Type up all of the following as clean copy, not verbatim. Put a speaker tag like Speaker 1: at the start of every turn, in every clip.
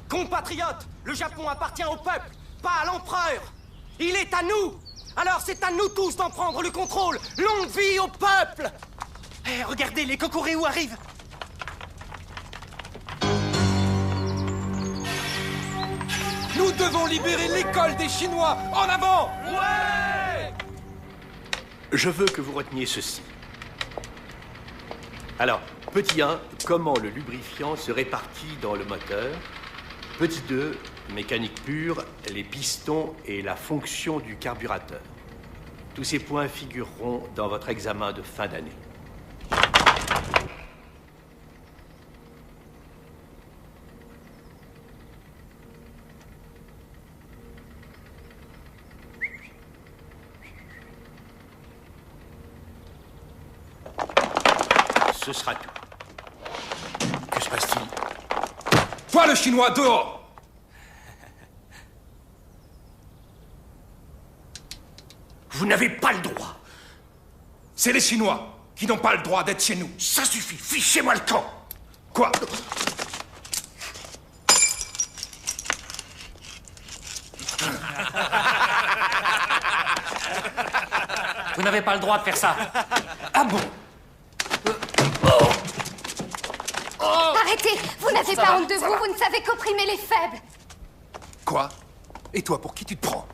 Speaker 1: Compatriotes, le Japon appartient au peuple, pas à l'empereur. Il est à nous. Alors c'est à nous tous d'en prendre le contrôle. Longue vie au peuple. Eh, regardez, les Kokoreu arrivent.
Speaker 2: Nous devons libérer l'école des Chinois. En avant!
Speaker 1: Ouais!
Speaker 3: Je veux que vous reteniez ceci. Alors, petit 1, comment le lubrifiant se répartit dans le moteur. Petit 2, mécanique pure, les pistons et la fonction du carburateur. Tous ces points figureront dans votre examen de fin d'année. Ce sera tout. Que se passe-t-il?
Speaker 2: Toi, le Chinois, dehors!
Speaker 3: Vous n'avez pas le droit.
Speaker 2: C'est les Chinois qui n'ont pas le droit d'être chez nous.
Speaker 3: Ça suffit, fichez-moi le camp.
Speaker 2: Quoi?
Speaker 1: Vous n'avez pas le droit de faire ça.
Speaker 2: Ah bon?
Speaker 4: Arrêtez! Vous n'avez pas honte de vous, vous ne savez qu'opprimer les faibles.
Speaker 2: Quoi? Et toi, pour qui tu te prends?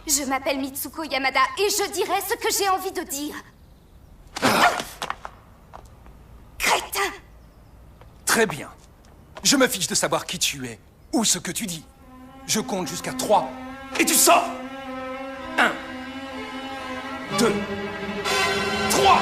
Speaker 4: Je m'appelle Mitsuko Yamada et je dirai ce que j'ai envie de dire. Crétin!
Speaker 2: Très bien. Je me fiche de savoir qui tu es ou ce que tu dis. Je compte jusqu'à 3 et tu sors! 1, 2, 3!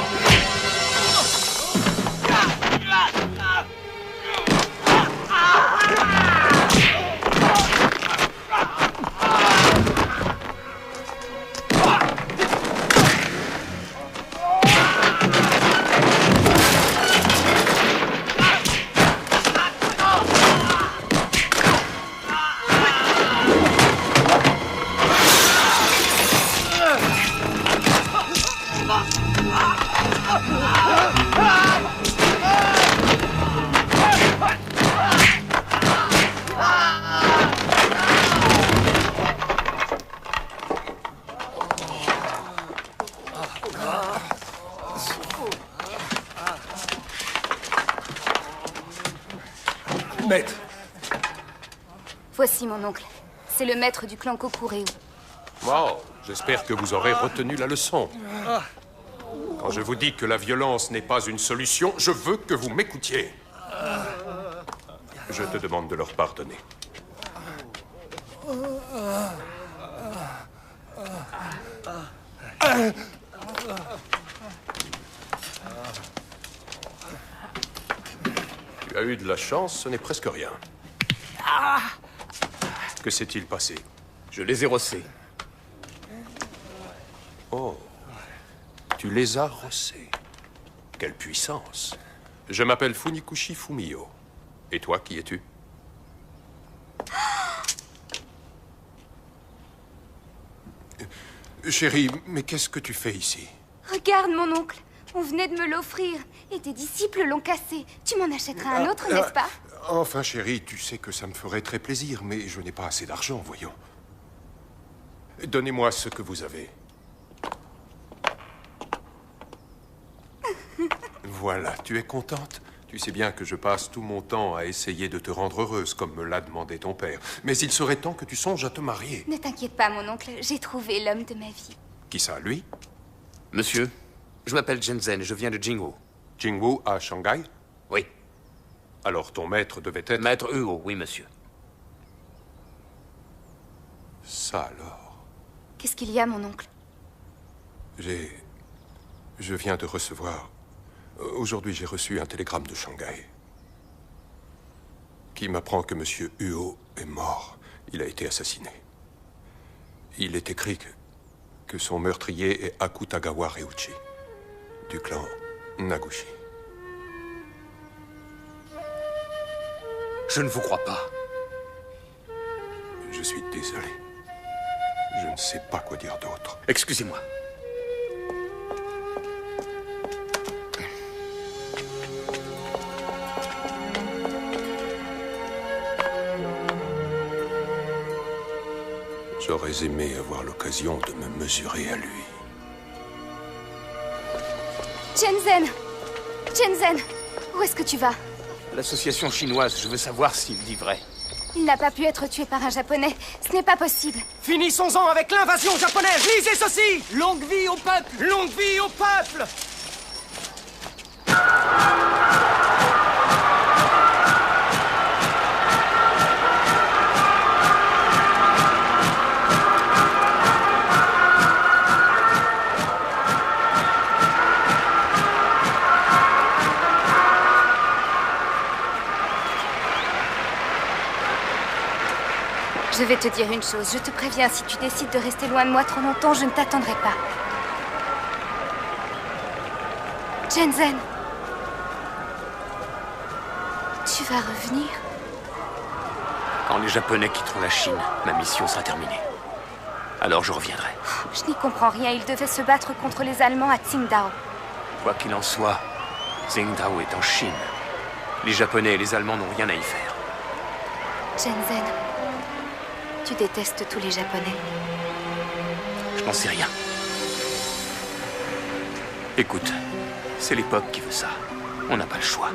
Speaker 2: Maître.
Speaker 4: Voici mon oncle. C'est le maître du clan Kokureu.
Speaker 5: Wow, j'espère que vous aurez retenu la leçon. Quand je vous dis que la violence n'est pas une solution, je veux que vous m'écoutiez. Je te demande de leur pardonner. Tu as eu de la chance, ce n'est presque rien. Que s'est-il passé?
Speaker 6: Je les ai rossés.
Speaker 5: Oh, tu les as rossés. Quelle puissance. Je m'appelle Funikushi Fumio. Et toi, qui es-tu? Chérie, mais qu'est-ce que tu fais ici?
Speaker 4: Regarde, mon oncle. On venait de me l'offrir. Et tes disciples l'ont cassé. Tu m'en achèteras un autre, n'est-ce pas?
Speaker 5: Enfin, chérie, tu sais que ça me ferait très plaisir, mais je n'ai pas assez d'argent, voyons. Donnez-moi ce que vous avez. Voilà, tu es contente? Tu sais bien que je passe tout mon temps à essayer de te rendre heureuse, comme me l'a demandé ton père. Mais il serait temps que tu songes à te marier.
Speaker 4: Ne t'inquiète pas, mon oncle. J'ai trouvé l'homme de ma vie.
Speaker 5: Qui ça, lui?
Speaker 6: Monsieur, je m'appelle Shenzhen et je viens de Jingwu.
Speaker 5: Jingwu à Shanghai?
Speaker 6: Oui.
Speaker 5: Alors ton maître devait être...
Speaker 6: Maître Hugo, oui, monsieur.
Speaker 5: Ça alors...
Speaker 4: Qu'est-ce qu'il y a, mon oncle?
Speaker 5: Je viens de recevoir... Aujourd'hui, j'ai reçu un télégramme de Shanghai qui m'apprend que Monsieur Huo est mort. Il a été assassiné. Il est écrit que son meurtrier est Akutagawa Ryuichi, du clan Nagushi.
Speaker 6: Je ne vous crois pas.
Speaker 5: Je suis désolé. Je ne sais pas quoi dire d'autre.
Speaker 6: Excusez-moi.
Speaker 5: J'aurais aimé avoir l'occasion de me mesurer à lui.
Speaker 4: Shenzhen! Shenzhen! Où est-ce que tu vas?
Speaker 6: L'association chinoise, je veux savoir s'il dit vrai.
Speaker 4: Il n'a pas pu être tué par un Japonais. Ce n'est pas possible.
Speaker 1: Finissons-en avec l'invasion japonaise. Lisez ceci. Longue vie au peuple. Longue vie au peuple.
Speaker 4: Je vais te dire une chose, je te préviens, si tu décides de rester loin de moi trop longtemps, je ne t'attendrai pas. Shenzhen. Tu vas revenir?
Speaker 6: Quand les Japonais quitteront la Chine, ma mission sera terminée. Alors je reviendrai.
Speaker 4: Je n'y comprends rien, ils devaient se battre contre les Allemands à Tsingtao.
Speaker 6: Quoi qu'il en soit, Tsingtao est en Chine. Les Japonais et les Allemands n'ont rien à y faire.
Speaker 4: Shenzhen, tu détestes tous les Japonais.
Speaker 6: Je n'en sais rien. Écoute, c'est l'époque qui veut ça. On n'a pas le choix.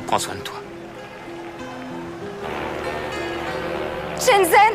Speaker 6: Prends soin de toi.
Speaker 4: Shenzhen!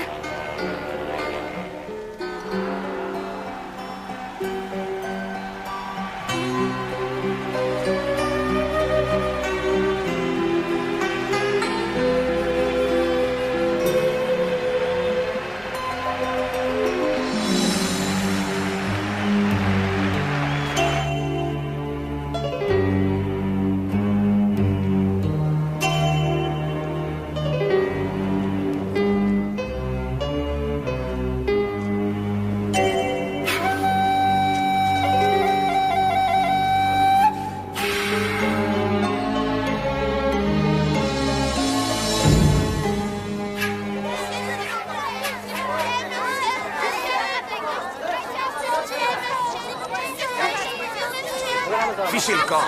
Speaker 6: Fichez le camp.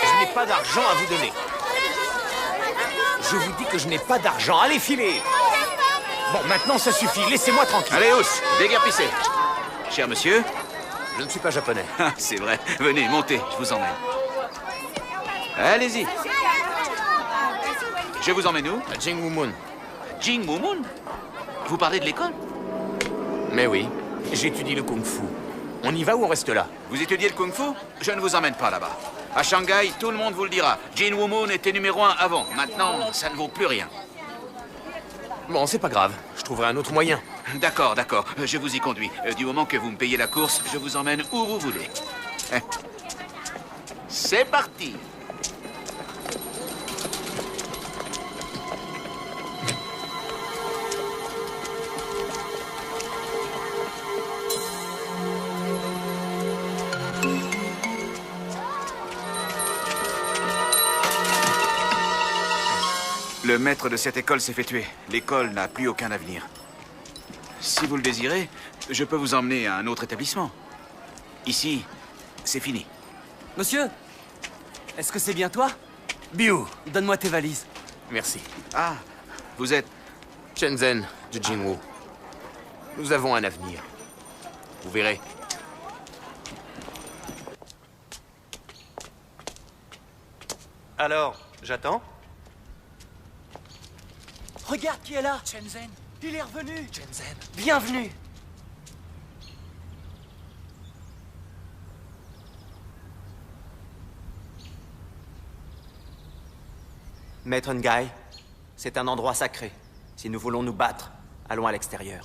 Speaker 6: Je n'ai pas d'argent à vous donner. Je vous dis que je n'ai pas d'argent. Allez, filez. Bon, maintenant, ça suffit. Laissez-moi tranquille.
Speaker 7: Allez, Ous, déguerpissez. Cher monsieur,
Speaker 6: Je ne suis pas japonais.
Speaker 7: c'est vrai. Venez, montez, je vous emmène. Allez-y. Je vous emmène où?
Speaker 6: À Jingwu Moon.
Speaker 7: Jingwu Moon? Vous parlez de l'école?
Speaker 6: Mais oui. J'étudie le kung-fu. On y va ou on reste là?
Speaker 7: Vous étudiez le kung-fu? Je ne vous emmène pas là-bas. À Shanghai, tout le monde vous le dira. Jin Woo Moon était numéro 1 avant. Maintenant, ça ne vaut plus rien.
Speaker 6: Bon, c'est pas grave. Je trouverai un autre moyen.
Speaker 7: D'accord, d'accord. Je vous y conduis. Du moment que vous me payez la course, je vous emmène où vous voulez. C'est parti. Le maître de cette école s'est fait tuer. L'école n'a plus aucun avenir. Si vous le désirez, je peux vous emmener à un autre établissement. Ici, c'est fini.
Speaker 8: Monsieur, est-ce que c'est bien toi?
Speaker 6: Biu.
Speaker 8: Donne-moi tes valises.
Speaker 6: Merci.
Speaker 7: Ah, vous êtes...
Speaker 6: Shenzhen de Jinwoo. Nous avons un avenir. Vous verrez.
Speaker 1: Alors, j'attends.
Speaker 8: Regarde qui est là.
Speaker 2: Shenzhen.
Speaker 8: Il est revenu.
Speaker 2: Shenzhen.
Speaker 8: Bienvenue.
Speaker 9: Maître Ngai, c'est un endroit sacré. Si nous voulons nous battre, allons à l'extérieur.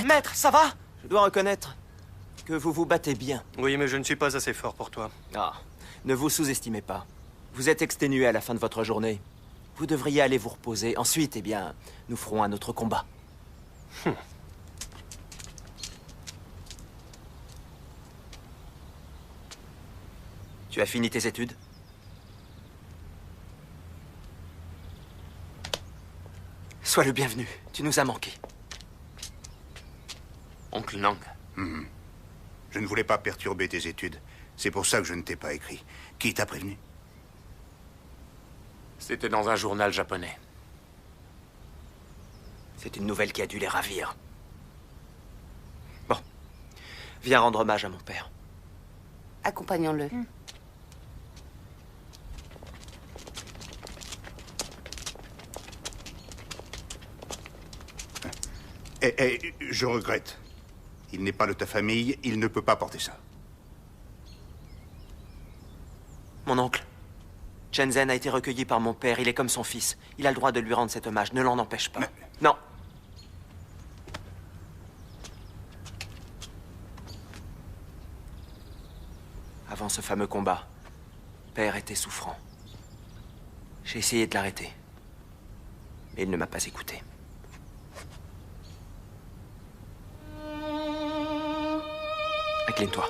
Speaker 8: Maître, ça va?
Speaker 9: Je dois reconnaître que vous vous battez bien.
Speaker 1: Oui, mais je ne suis pas assez fort pour toi.
Speaker 9: Ah, ne vous sous-estimez pas. Vous êtes exténué à la fin de votre journée. Vous devriez aller vous reposer. Ensuite, eh bien, nous ferons un autre combat. Tu as fini tes études? Sois le bienvenu. Tu nous as manqué.
Speaker 6: Oncle Nang.
Speaker 10: Je ne voulais pas perturber tes études. C'est pour ça que je ne t'ai pas écrit. Qui t'a prévenu?
Speaker 6: C'était dans un journal japonais.
Speaker 9: C'est une nouvelle qui a dû les ravir. Bon. Viens rendre hommage à mon père.
Speaker 11: Accompagnons-le.
Speaker 10: Je regrette. Il n'est pas de ta famille, il ne peut pas porter ça.
Speaker 9: Mon oncle. Shenzhen a été recueilli par mon père. Il est comme son fils. Il a le droit de lui rendre cet hommage. Ne l'en empêche pas. Non. Avant ce fameux combat, père était souffrant. J'ai essayé de l'arrêter. Mais il ne m'a pas écouté. Incline-toi.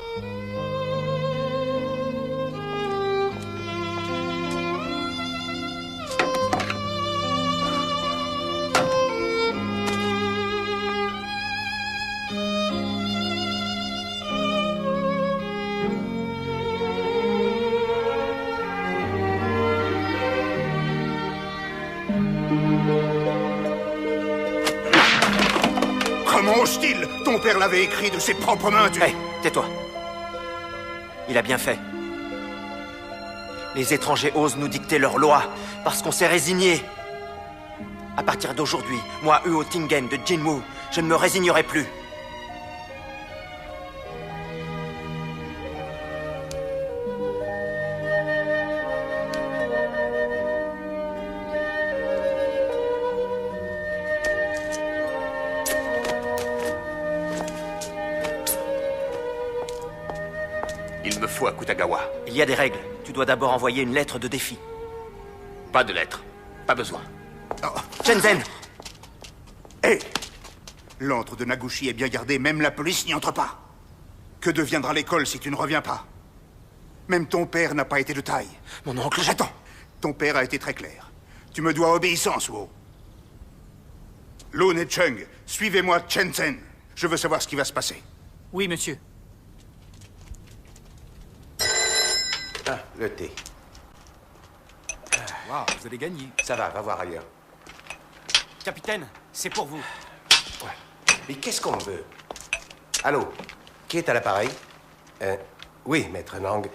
Speaker 10: Comment ose-t-il? Ton père l'avait écrit de ses propres mains, tu...
Speaker 9: Hé, tais-toi. Il a bien fait. Les étrangers osent nous dicter leurs lois parce qu'on s'est résigné. À partir d'aujourd'hui, moi, Huo Tingen de Jinwoo, je ne me résignerai plus.
Speaker 6: Il me faut à Kutagawa?
Speaker 9: Il y a des règles. Tu dois d'abord envoyer une lettre de défi.
Speaker 6: Pas de lettre. Pas besoin.
Speaker 9: Shenzhen!
Speaker 10: Hé! L'antre de Nagushi est bien gardé, même la police n'y entre pas. Que deviendra l'école si tu ne reviens pas? Même ton père n'a pas été de taille.
Speaker 9: Mon oncle,
Speaker 10: Attends, ton père a été très clair. Tu me dois obéissance, Wu. Lun et Chung, suivez-moi Shenzhen. Je veux savoir ce qui va se passer.
Speaker 8: Oui, monsieur.
Speaker 6: Ah, le thé.
Speaker 2: Waouh, vous allez gagner.
Speaker 6: Ça va voir ailleurs.
Speaker 8: Capitaine, c'est pour vous.
Speaker 6: Ouais. Mais qu'est-ce qu'on veut? Allô? Qui est à l'appareil? Oui, maître Nang.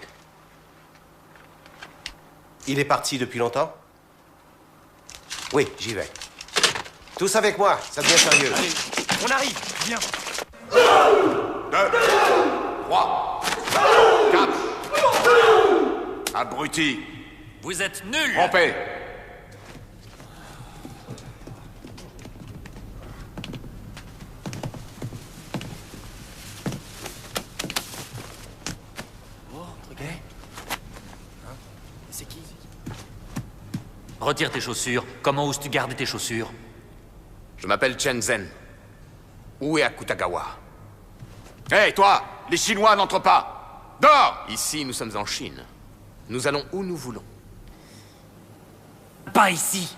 Speaker 6: Il est parti depuis longtemps? Oui, j'y vais. Tous avec moi, ça devient sérieux.
Speaker 8: Allez, on arrive. Viens.
Speaker 10: 2, 3, 4. Abruti.
Speaker 8: Vous êtes nuls.
Speaker 10: Rompez.
Speaker 8: C'est qui?
Speaker 12: Retire tes chaussures. Comment oses-tu garder tes chaussures?
Speaker 6: Je m'appelle Shenzhen. Où est Akutagawa?
Speaker 10: Hé, toi! Les Chinois n'entrent pas! Dors!
Speaker 6: Ici, nous sommes en Chine. Nous allons où nous voulons.
Speaker 12: Pas ici.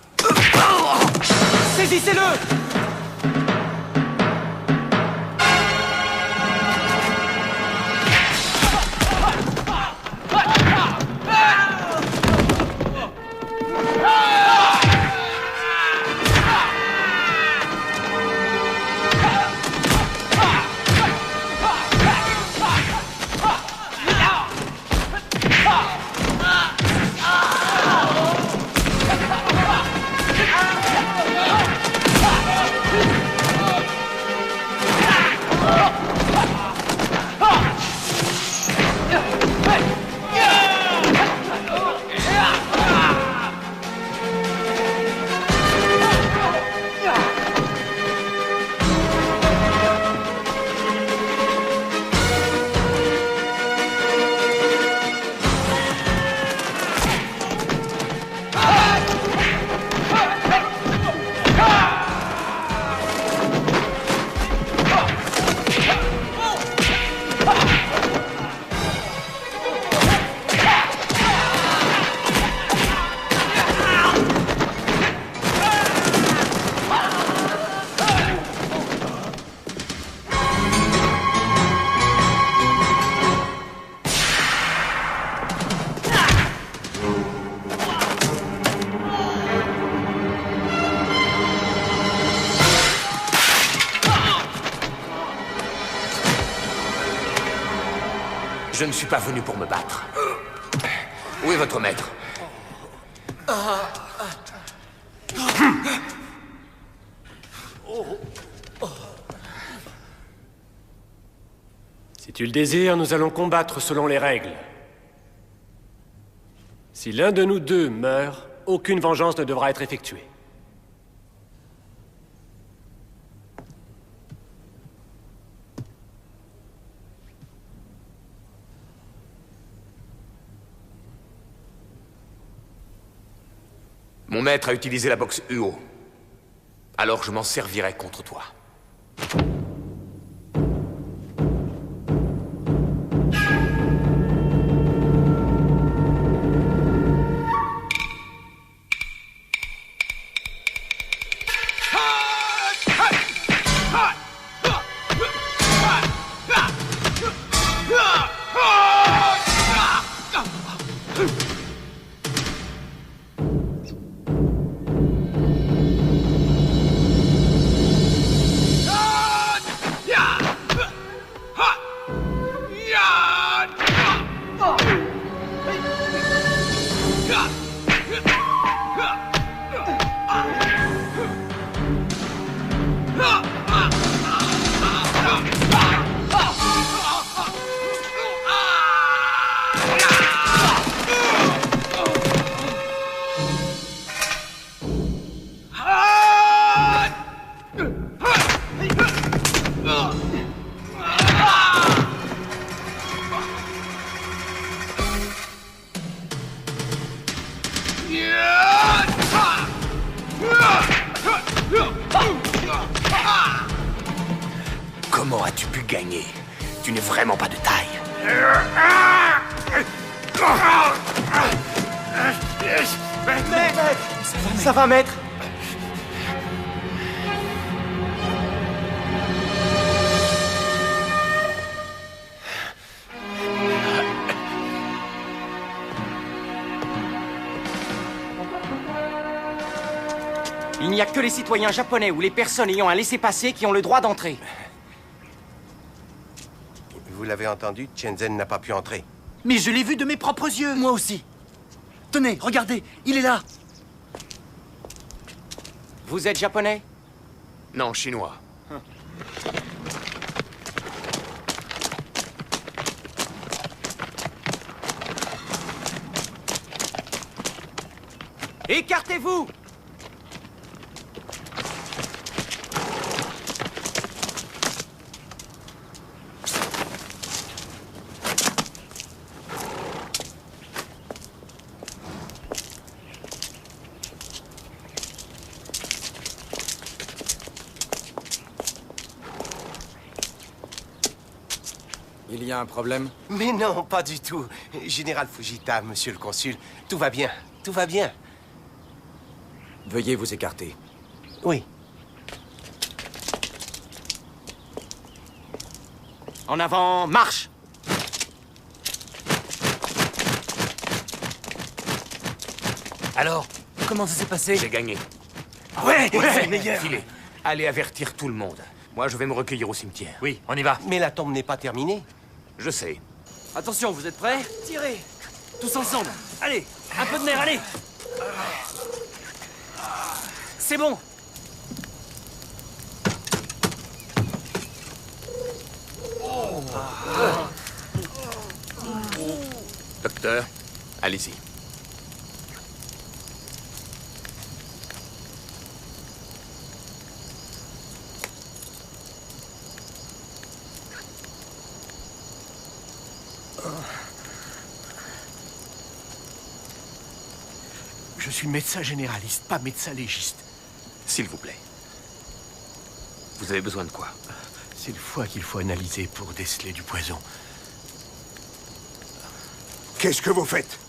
Speaker 8: Saisissez-le!
Speaker 6: Je ne suis pas venu pour me battre. Où est votre maître?
Speaker 13: Si tu le désires, nous allons combattre selon les règles. Si l'un de nous deux meurt, aucune vengeance ne devra être effectuée.
Speaker 6: Mon maître a utilisé la boxe Uo. Alors je m'en servirai contre toi. Comment as-tu pu gagner? Tu n'es vraiment pas de taille.
Speaker 1: Ça va, maître. Il n'y a que les citoyens japonais ou les personnes ayant un laissez-passer qui ont le droit d'entrer.
Speaker 14: Vous l'avez entendu, Shenzhen n'a pas pu entrer.
Speaker 1: Mais je l'ai vu de mes propres yeux. Moi aussi. Tenez, regardez, il est là. Vous êtes japonais?
Speaker 6: Non, chinois.
Speaker 1: Écartez-vous!
Speaker 8: Il y a un problème?
Speaker 14: Mais non, pas du tout. Général Fujita, monsieur le consul, tout va bien, tout va bien.
Speaker 8: Veuillez vous écarter.
Speaker 14: Oui.
Speaker 1: En avant, marche!
Speaker 12: Alors, comment ça s'est passé?
Speaker 6: J'ai gagné.
Speaker 12: Ouais,
Speaker 6: Ouais,
Speaker 12: meilleur.
Speaker 6: Filez. Allez avertir tout le monde. Moi, je vais me recueillir au cimetière.
Speaker 12: Oui, on y va.
Speaker 14: Mais la tombe n'est pas terminée.
Speaker 6: Je sais.
Speaker 8: Attention, vous êtes prêts? Tirez! Tous ensemble! Allez! Un peu de nerf, allez! C'est bon!
Speaker 6: Docteur, allez-y.
Speaker 3: Je suis médecin généraliste, pas médecin légiste.
Speaker 6: S'il vous plaît. Vous avez besoin de quoi?
Speaker 3: C'est le foie qu'il faut analyser pour déceler du poison.
Speaker 10: Qu'est-ce que vous faites?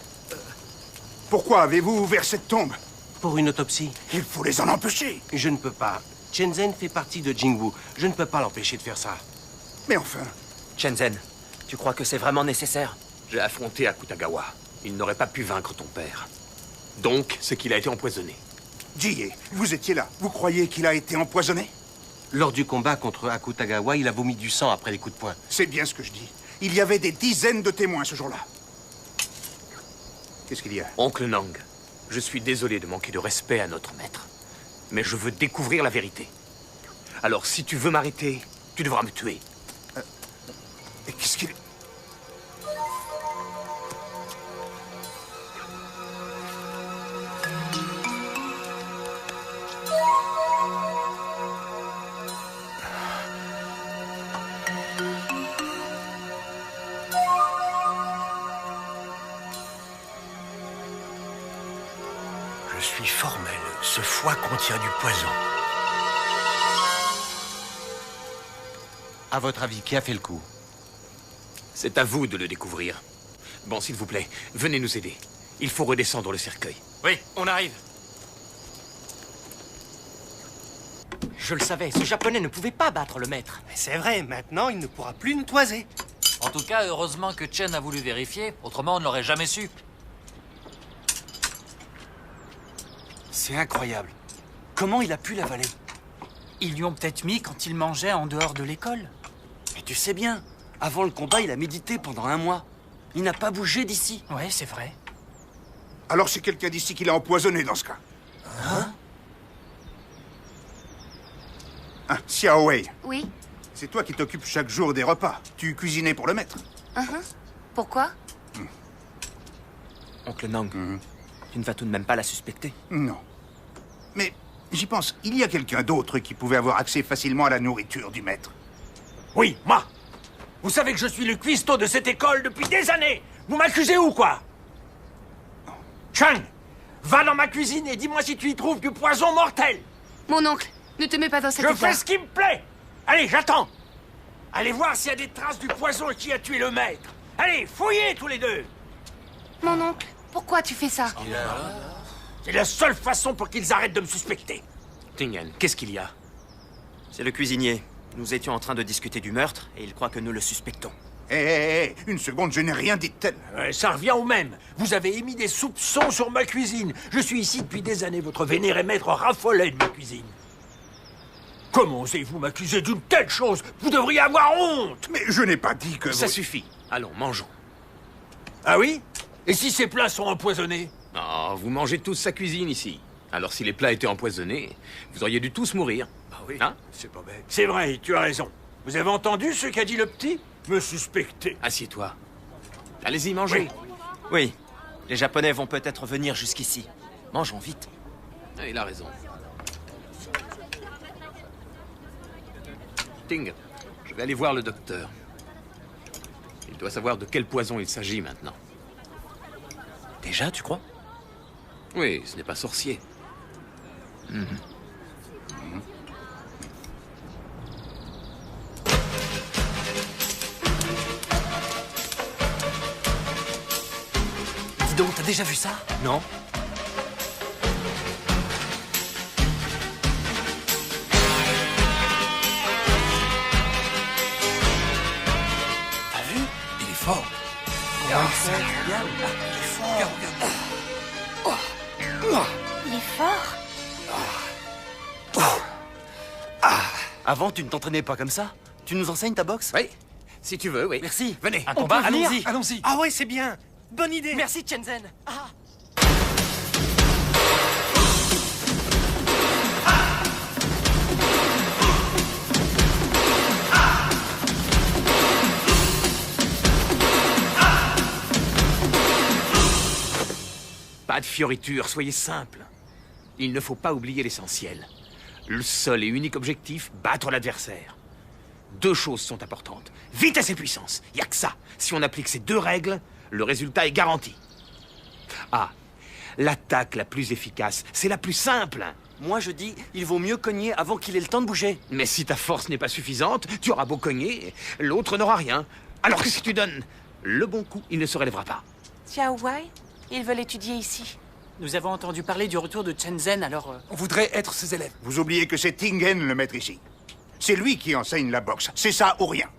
Speaker 10: Pourquoi avez-vous ouvert cette tombe?
Speaker 14: Pour une autopsie.
Speaker 10: Il faut les en empêcher.
Speaker 14: Je ne peux pas. Shenzhen fait partie de Jingwu. Je ne peux pas l'empêcher de faire ça.
Speaker 10: Mais enfin...
Speaker 9: Shenzhen, tu crois que c'est vraiment nécessaire?
Speaker 6: J'ai affronté Akutagawa. Il n'aurait pas pu vaincre ton père. Donc, c'est qu'il a été empoisonné.
Speaker 10: Jie, vous étiez là. Vous croyez qu'il a été empoisonné?
Speaker 14: Lors du combat contre Akutagawa, il a vomi du sang après les coups de poing.
Speaker 10: C'est bien ce que je dis. Il y avait des dizaines de témoins ce jour-là. Qu'est-ce qu'il y a?
Speaker 6: Oncle Nang, je suis désolé de manquer de respect à notre maître. Mais je veux découvrir la vérité. Alors, si tu veux m'arrêter, tu devras me tuer.
Speaker 10: Et qu'est-ce qu'il...
Speaker 3: Je suis formel. Ce foie contient du poison.
Speaker 14: À votre avis, qui a fait le coup?
Speaker 6: C'est à vous de le découvrir. Bon, s'il vous plaît, venez nous aider. Il faut redescendre le cercueil.
Speaker 8: Oui, on arrive.
Speaker 1: Je le savais, ce japonais ne pouvait pas battre le maître.
Speaker 15: C'est vrai, maintenant il ne pourra plus nous toiser.
Speaker 12: En tout cas, heureusement que Chen a voulu vérifier, autrement on ne l'aurait jamais su.
Speaker 15: C'est incroyable. Comment il a pu l'avaler?
Speaker 16: Ils lui ont peut-être mis quand il mangeait en dehors de l'école.
Speaker 15: Mais tu sais bien, avant le combat, il a médité pendant 1 mois. Il n'a pas bougé d'ici.
Speaker 16: Ouais, c'est vrai.
Speaker 10: Alors c'est quelqu'un d'ici qui l'a empoisonné dans ce cas.
Speaker 16: Hein?
Speaker 10: Ah, Xiao Wei.
Speaker 4: Oui.
Speaker 10: C'est toi qui t'occupes chaque jour des repas. Tu cuisinais pour le maître.
Speaker 4: Pourquoi?
Speaker 9: Oncle Nang, tu ne vas tout de même pas la suspecter?
Speaker 10: Non. Mais j'y pense, il y a quelqu'un d'autre qui pouvait avoir accès facilement à la nourriture du maître.
Speaker 6: Oui, moi. Vous savez que je suis le cuistot de cette école depuis des années. Vous m'accusez ou quoi? Chang, va dans ma cuisine et dis-moi si tu y trouves du poison mortel.
Speaker 4: Mon oncle, ne te mets pas dans cette
Speaker 6: Je fais ce qui me plaît. Allez, j'attends. Allez voir s'il y a des traces du poison qui a tué le maître. Allez, fouillez tous les deux.
Speaker 11: Mon oncle, pourquoi tu fais ça?
Speaker 6: C'est la seule façon pour qu'ils arrêtent de me suspecter.
Speaker 9: Tingen, qu'est-ce qu'il y a? C'est le cuisinier. Nous étions en train de discuter du meurtre et il croit que nous le suspectons.
Speaker 10: Hé, une seconde, je n'ai rien dit de tel.
Speaker 6: Ça revient au même. Vous avez émis des soupçons sur ma cuisine. Je suis ici depuis des années. Votre vénéré maître raffolait de ma cuisine. Comment osez-vous m'accuser d'une telle chose? Vous devriez avoir honte.
Speaker 10: Mais je n'ai pas dit que...
Speaker 9: Ça suffit. Allons, mangeons.
Speaker 6: Ah oui? Et si ces plats sont empoisonnés?
Speaker 17: Oh, vous mangez tous sa cuisine ici. Alors si les plats étaient empoisonnés, vous auriez dû tous mourir.
Speaker 6: Ah oui,
Speaker 17: hein?
Speaker 6: C'est pas bête. C'est vrai, tu as raison. Vous avez entendu ce qu'a dit le petit? Me suspecter.
Speaker 17: Assieds-toi. Allez-y, mangez.
Speaker 9: Oui. Les Japonais vont peut-être venir jusqu'ici. Mangeons vite.
Speaker 17: Il a raison. Ting, je vais aller voir le docteur. Il doit savoir de quel poison il s'agit maintenant.
Speaker 9: Déjà, tu crois?
Speaker 17: Oui, ce n'est pas sorcier.
Speaker 8: Dis donc, t'as déjà vu ça?
Speaker 9: Non.
Speaker 2: T'as vu? Il est fort. Regarde, regarde. Il est fort. Regarde, regarde.
Speaker 4: Il est fort.
Speaker 15: Avant, tu ne t'entraînais pas comme ça? Tu nous enseignes ta boxe?
Speaker 17: Oui, si tu veux, oui.
Speaker 15: Merci.
Speaker 17: Venez.
Speaker 15: Un combat?
Speaker 2: Allons-y, allons-y.
Speaker 1: Ah ouais, c'est bien. Bonne idée.
Speaker 8: Merci, Shenzhen.
Speaker 17: Pas de fioritures, soyez simple. Il ne faut pas oublier l'essentiel. Le seul et unique objectif, battre l'adversaire. Deux choses sont importantes. Vitesse et puissance. Il n'y a que ça. Si on applique ces deux règles, le résultat est garanti. Ah, l'attaque la plus efficace, c'est la plus simple.
Speaker 15: Moi, je dis, il vaut mieux cogner avant qu'il ait le temps de bouger.
Speaker 17: Mais si ta force n'est pas suffisante, tu auras beau cogner, l'autre n'aura rien. Alors qu'est-ce que tu donnes? Le bon coup, il ne se relèvera pas.
Speaker 11: Xiao Wei, ils veulent étudier ici.
Speaker 16: Nous avons entendu parler du retour de Shenzhen, alors...
Speaker 2: On voudrait être ses élèves.
Speaker 10: Vous oubliez que c'est Tingen le maître ici. C'est lui qui enseigne la boxe. C'est ça ou rien.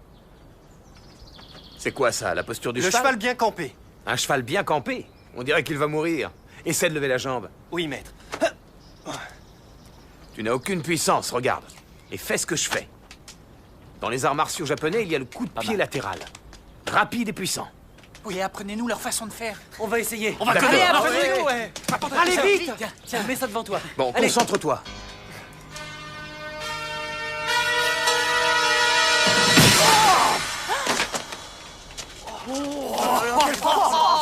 Speaker 17: C'est quoi ça, la posture du
Speaker 15: Le
Speaker 17: cheval?
Speaker 15: cheval bien campé.
Speaker 17: Un cheval bien campé? On dirait qu'il va mourir. Essaie de lever la jambe.
Speaker 15: Oui, maître.
Speaker 17: Tu n'as aucune puissance, regarde. Et fais ce que je fais. Dans les arts martiaux japonais, il y a le coup de pied latéral. Rapide et puissant.
Speaker 16: Oui, apprenez-nous leur façon de faire.
Speaker 15: On va essayer.
Speaker 17: On va
Speaker 15: D'accord.
Speaker 17: connaître.
Speaker 15: Apprenez-nous, ouais.
Speaker 8: Allez, vite!
Speaker 15: Tiens, mets ça devant toi.
Speaker 17: Bon,
Speaker 15: Allez.
Speaker 17: concentre-toi.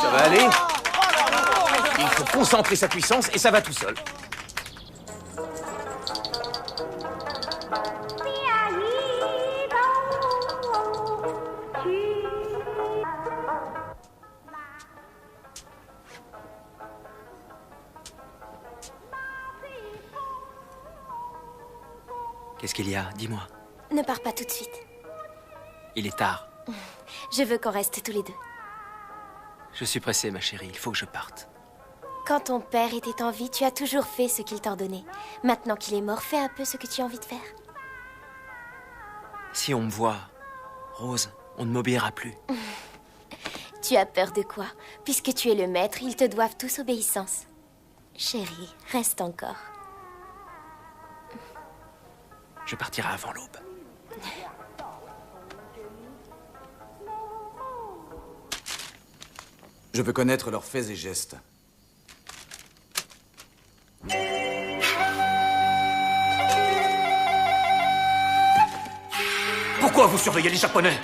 Speaker 17: Ça va aller? Il faut concentrer sa puissance et ça va tout seul.
Speaker 9: Qu'est-ce qu'il y a? Dis-moi.
Speaker 4: Ne pars pas tout de suite.
Speaker 9: Il est tard.
Speaker 4: Je veux qu'on reste tous les deux.
Speaker 9: Je suis pressé, ma chérie. Il faut que je parte.
Speaker 4: Quand ton père était en vie, tu as toujours fait ce qu'il t'ordonnait. Maintenant qu'il est mort, fais un peu ce que tu as envie de faire.
Speaker 9: Si on me voit, Rose, on ne m'obéira plus.
Speaker 4: Tu as peur de quoi? Puisque tu es le maître, ils te doivent tous obéissance. Chérie, reste encore.
Speaker 9: Je partirai avant l'aube.
Speaker 18: Je veux connaître leurs faits et gestes.
Speaker 6: Pourquoi vous surveillez les Japonais?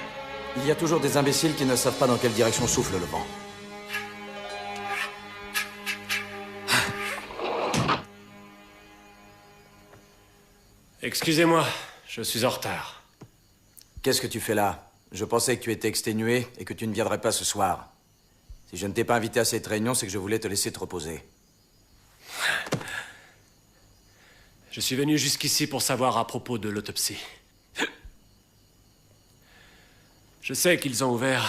Speaker 18: Il y a toujours des imbéciles qui ne savent pas dans quelle direction souffle le vent.
Speaker 13: Excusez-moi, je suis en retard.
Speaker 18: Qu'est-ce que tu fais là? Je pensais que tu étais exténué et que tu ne viendrais pas ce soir. Si je ne t'ai pas invité à cette réunion, c'est que je voulais te laisser te reposer.
Speaker 13: Je suis venu jusqu'ici pour savoir à propos de l'autopsie. Je sais qu'ils ont ouvert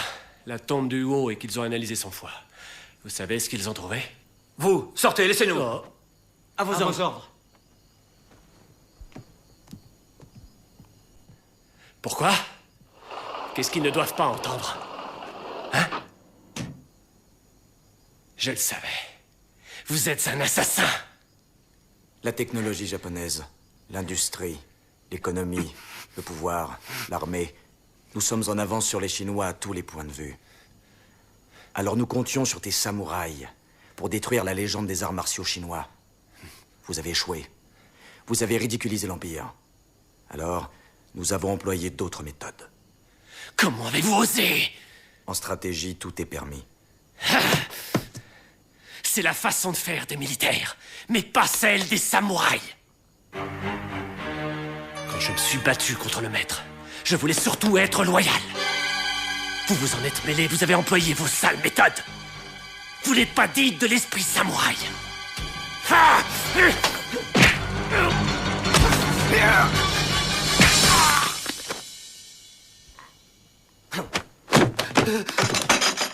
Speaker 13: la tombe du Huo et qu'ils ont analysé son foie. Vous savez ce qu'ils ont trouvé?
Speaker 8: Vous, sortez, laissez-nous.
Speaker 13: Oh.
Speaker 8: À vos ordres.
Speaker 13: Pourquoi? Qu'est-ce qu'ils ne doivent pas entendre? Hein? Je le savais. Vous êtes un assassin.
Speaker 18: La technologie japonaise, l'industrie, l'économie, le pouvoir, l'armée. Nous sommes en avance sur les Chinois à tous les points de vue. Alors nous comptions sur tes samouraïs pour détruire la légende des arts martiaux chinois. Vous avez échoué. Vous avez ridiculisé l'Empire. Alors, nous avons employé d'autres méthodes.
Speaker 13: Comment avez-vous osé?
Speaker 18: En stratégie, tout est permis.
Speaker 13: C'est la façon de faire des militaires, mais pas celle des samouraïs. Quand je me suis battu contre le maître, je voulais surtout être loyal. Vous vous en êtes mêlé, vous avez employé vos sales méthodes. Vous n'êtes pas digne de l'esprit samouraï. Ah!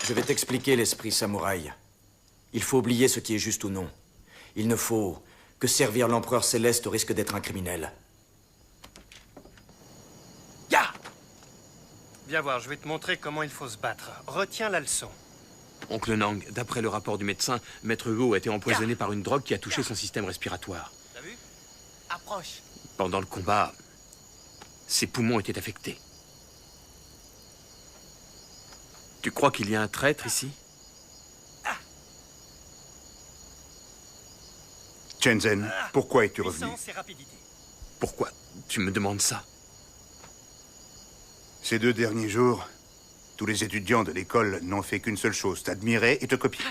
Speaker 18: Je vais t'expliquer l'esprit samouraï. Il faut oublier ce qui est juste ou non. Il ne faut que servir l'empereur céleste au risque d'être un criminel.
Speaker 14: Ya! Viens voir, je vais te montrer comment il faut se battre. Retiens la leçon.
Speaker 17: Oncle Nang, d'après le rapport du médecin, Maître Huo a été empoisonné par une drogue qui a touché son système respiratoire.
Speaker 14: T'as vu? Approche.
Speaker 17: Pendant le combat, ses poumons étaient affectés. Tu crois qu'il y a un traître ici?
Speaker 10: Shenzhen, pourquoi es-tu revenu?
Speaker 17: Pourquoi tu me demandes ça?
Speaker 10: Ces 2 derniers jours, tous les étudiants de l'école n'ont fait qu'une seule chose, t'admirer et te copier.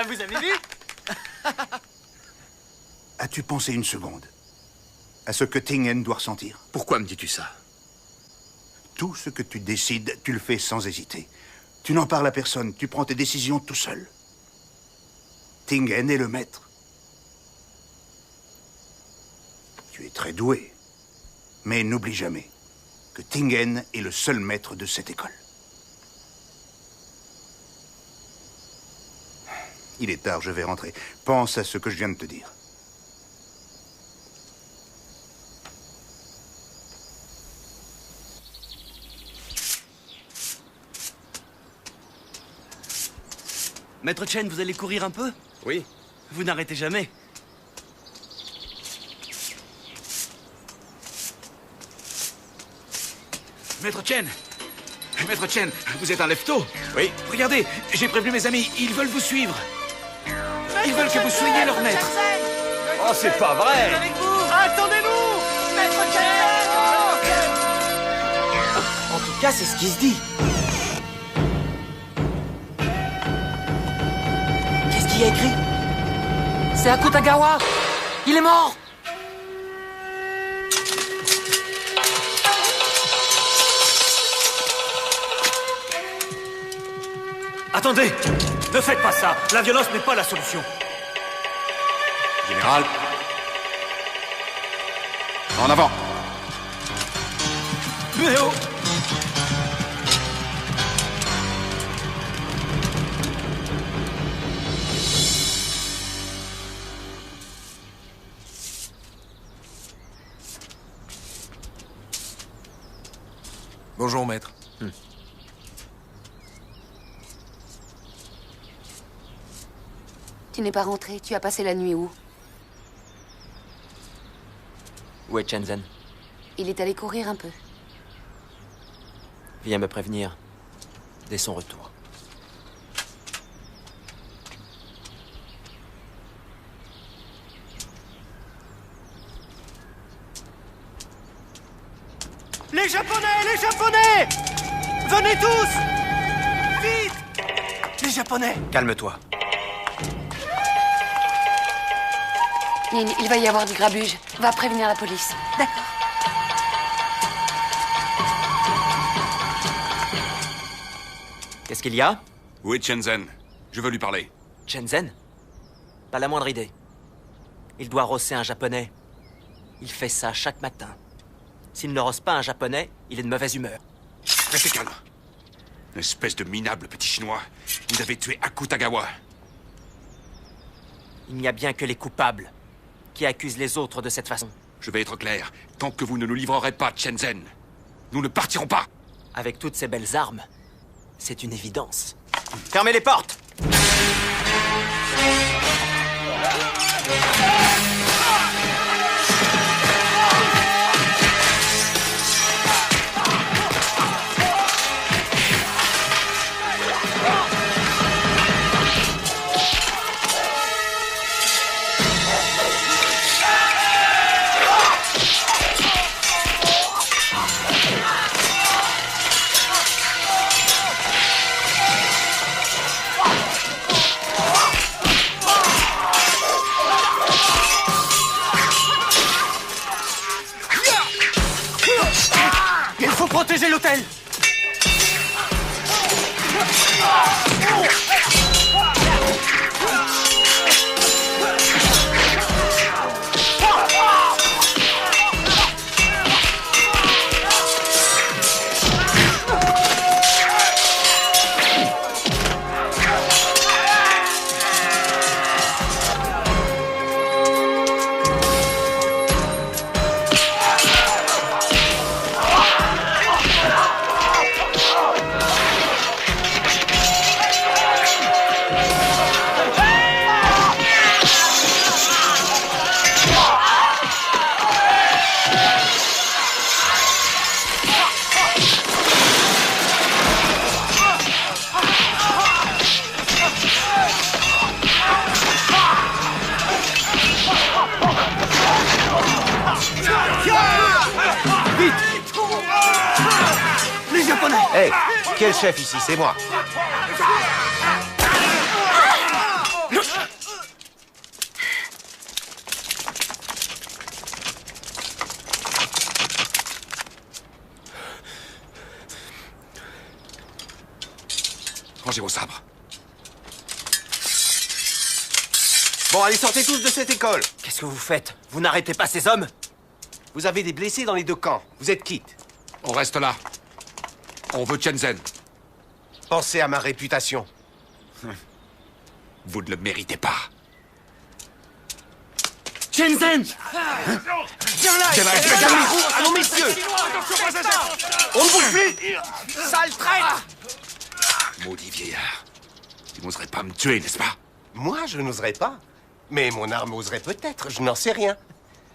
Speaker 1: Vous avez vu?
Speaker 10: As-tu pensé une seconde à ce que Tingen doit ressentir?
Speaker 17: Pourquoi me dis-tu ça?
Speaker 10: Tout ce que tu décides, tu le fais sans hésiter. Tu n'en parles à personne, tu prends tes décisions tout seul. Tingen est le maître. Tu es très doué. Mais n'oublie jamais que Tingen est le seul maître de cette école. Il est tard, je vais rentrer. Pense à ce que je viens de te dire.
Speaker 15: Maître Chen, vous allez courir un peu?
Speaker 17: Oui.
Speaker 15: Vous n'arrêtez jamais.
Speaker 7: Maître Chen! Maître Chen, vous êtes un lefto?
Speaker 17: Oui.
Speaker 7: Regardez, j'ai prévenu mes amis, ils veulent vous suivre. Ils veulent que vous soyez leur maître.
Speaker 17: Oh, c'est pas vrai!
Speaker 1: Attendez-nous! Maître Chen!
Speaker 9: En tout cas, c'est ce qui se dit. Qu'est-ce qu'il y a écrit?
Speaker 16: C'est Akutagawa! Il est mort!
Speaker 8: Attendez! Ne faites pas ça! La violence n'est pas la solution.
Speaker 5: Général. En avant.
Speaker 8: Mais oh!
Speaker 2: Bonjour, maître.
Speaker 11: Tu n'es pas rentré, tu as passé la nuit où?
Speaker 9: Où est Shenzhen?
Speaker 11: Il est allé courir un peu.
Speaker 9: Viens me prévenir dès son retour.
Speaker 1: Les Japonais! Les Japonais! Venez tous! Vite! Les Japonais!
Speaker 9: Calme-toi.
Speaker 11: Nin, il va y avoir du grabuge. Va prévenir la police. D'accord.
Speaker 9: Qu'est-ce qu'il y a?
Speaker 5: Où est Shenzhen? Je veux lui parler.
Speaker 9: Shenzhen? Pas la moindre idée. Il doit rosser un japonais. Il fait ça chaque matin. S'il ne rosse pas un japonais, il est de mauvaise humeur.
Speaker 19: Restez calme. Espèce de minable petit chinois. Vous avez tué Akutagawa.
Speaker 9: Il n'y a bien que les coupables qui accusent les autres de cette façon.
Speaker 19: Je vais être clair. Tant que vous ne nous livrerez pas Shenzhen, nous ne partirons pas.
Speaker 9: Avec toutes ces belles armes, c'est une évidence. Fermez les portes!
Speaker 1: Il faut protéger l'hôtel.
Speaker 14: Hey, qui est le chef ici? C'est moi.
Speaker 19: Rangez vos sabres.
Speaker 14: Bon, allez, sortez tous de cette école.
Speaker 9: Qu'est-ce que vous faites? Vous n'arrêtez pas ces hommes?
Speaker 14: Vous avez des blessés dans les deux camps. Vous êtes quittes.
Speaker 19: On reste là. On veut Shenzhen.
Speaker 14: Pensez à ma réputation.
Speaker 19: Vous ne le méritez pas.
Speaker 1: Shenzhen! Viens là!
Speaker 14: Calmez-vous! Allons, messieurs! On ne bouge plus! Sale traître!
Speaker 19: Maudit vieillard. Tu n'oserais pas me tuer, n'est-ce pas?
Speaker 14: Moi, je n'oserais pas. Mais mon arme oserait peut-être, je n'en sais rien.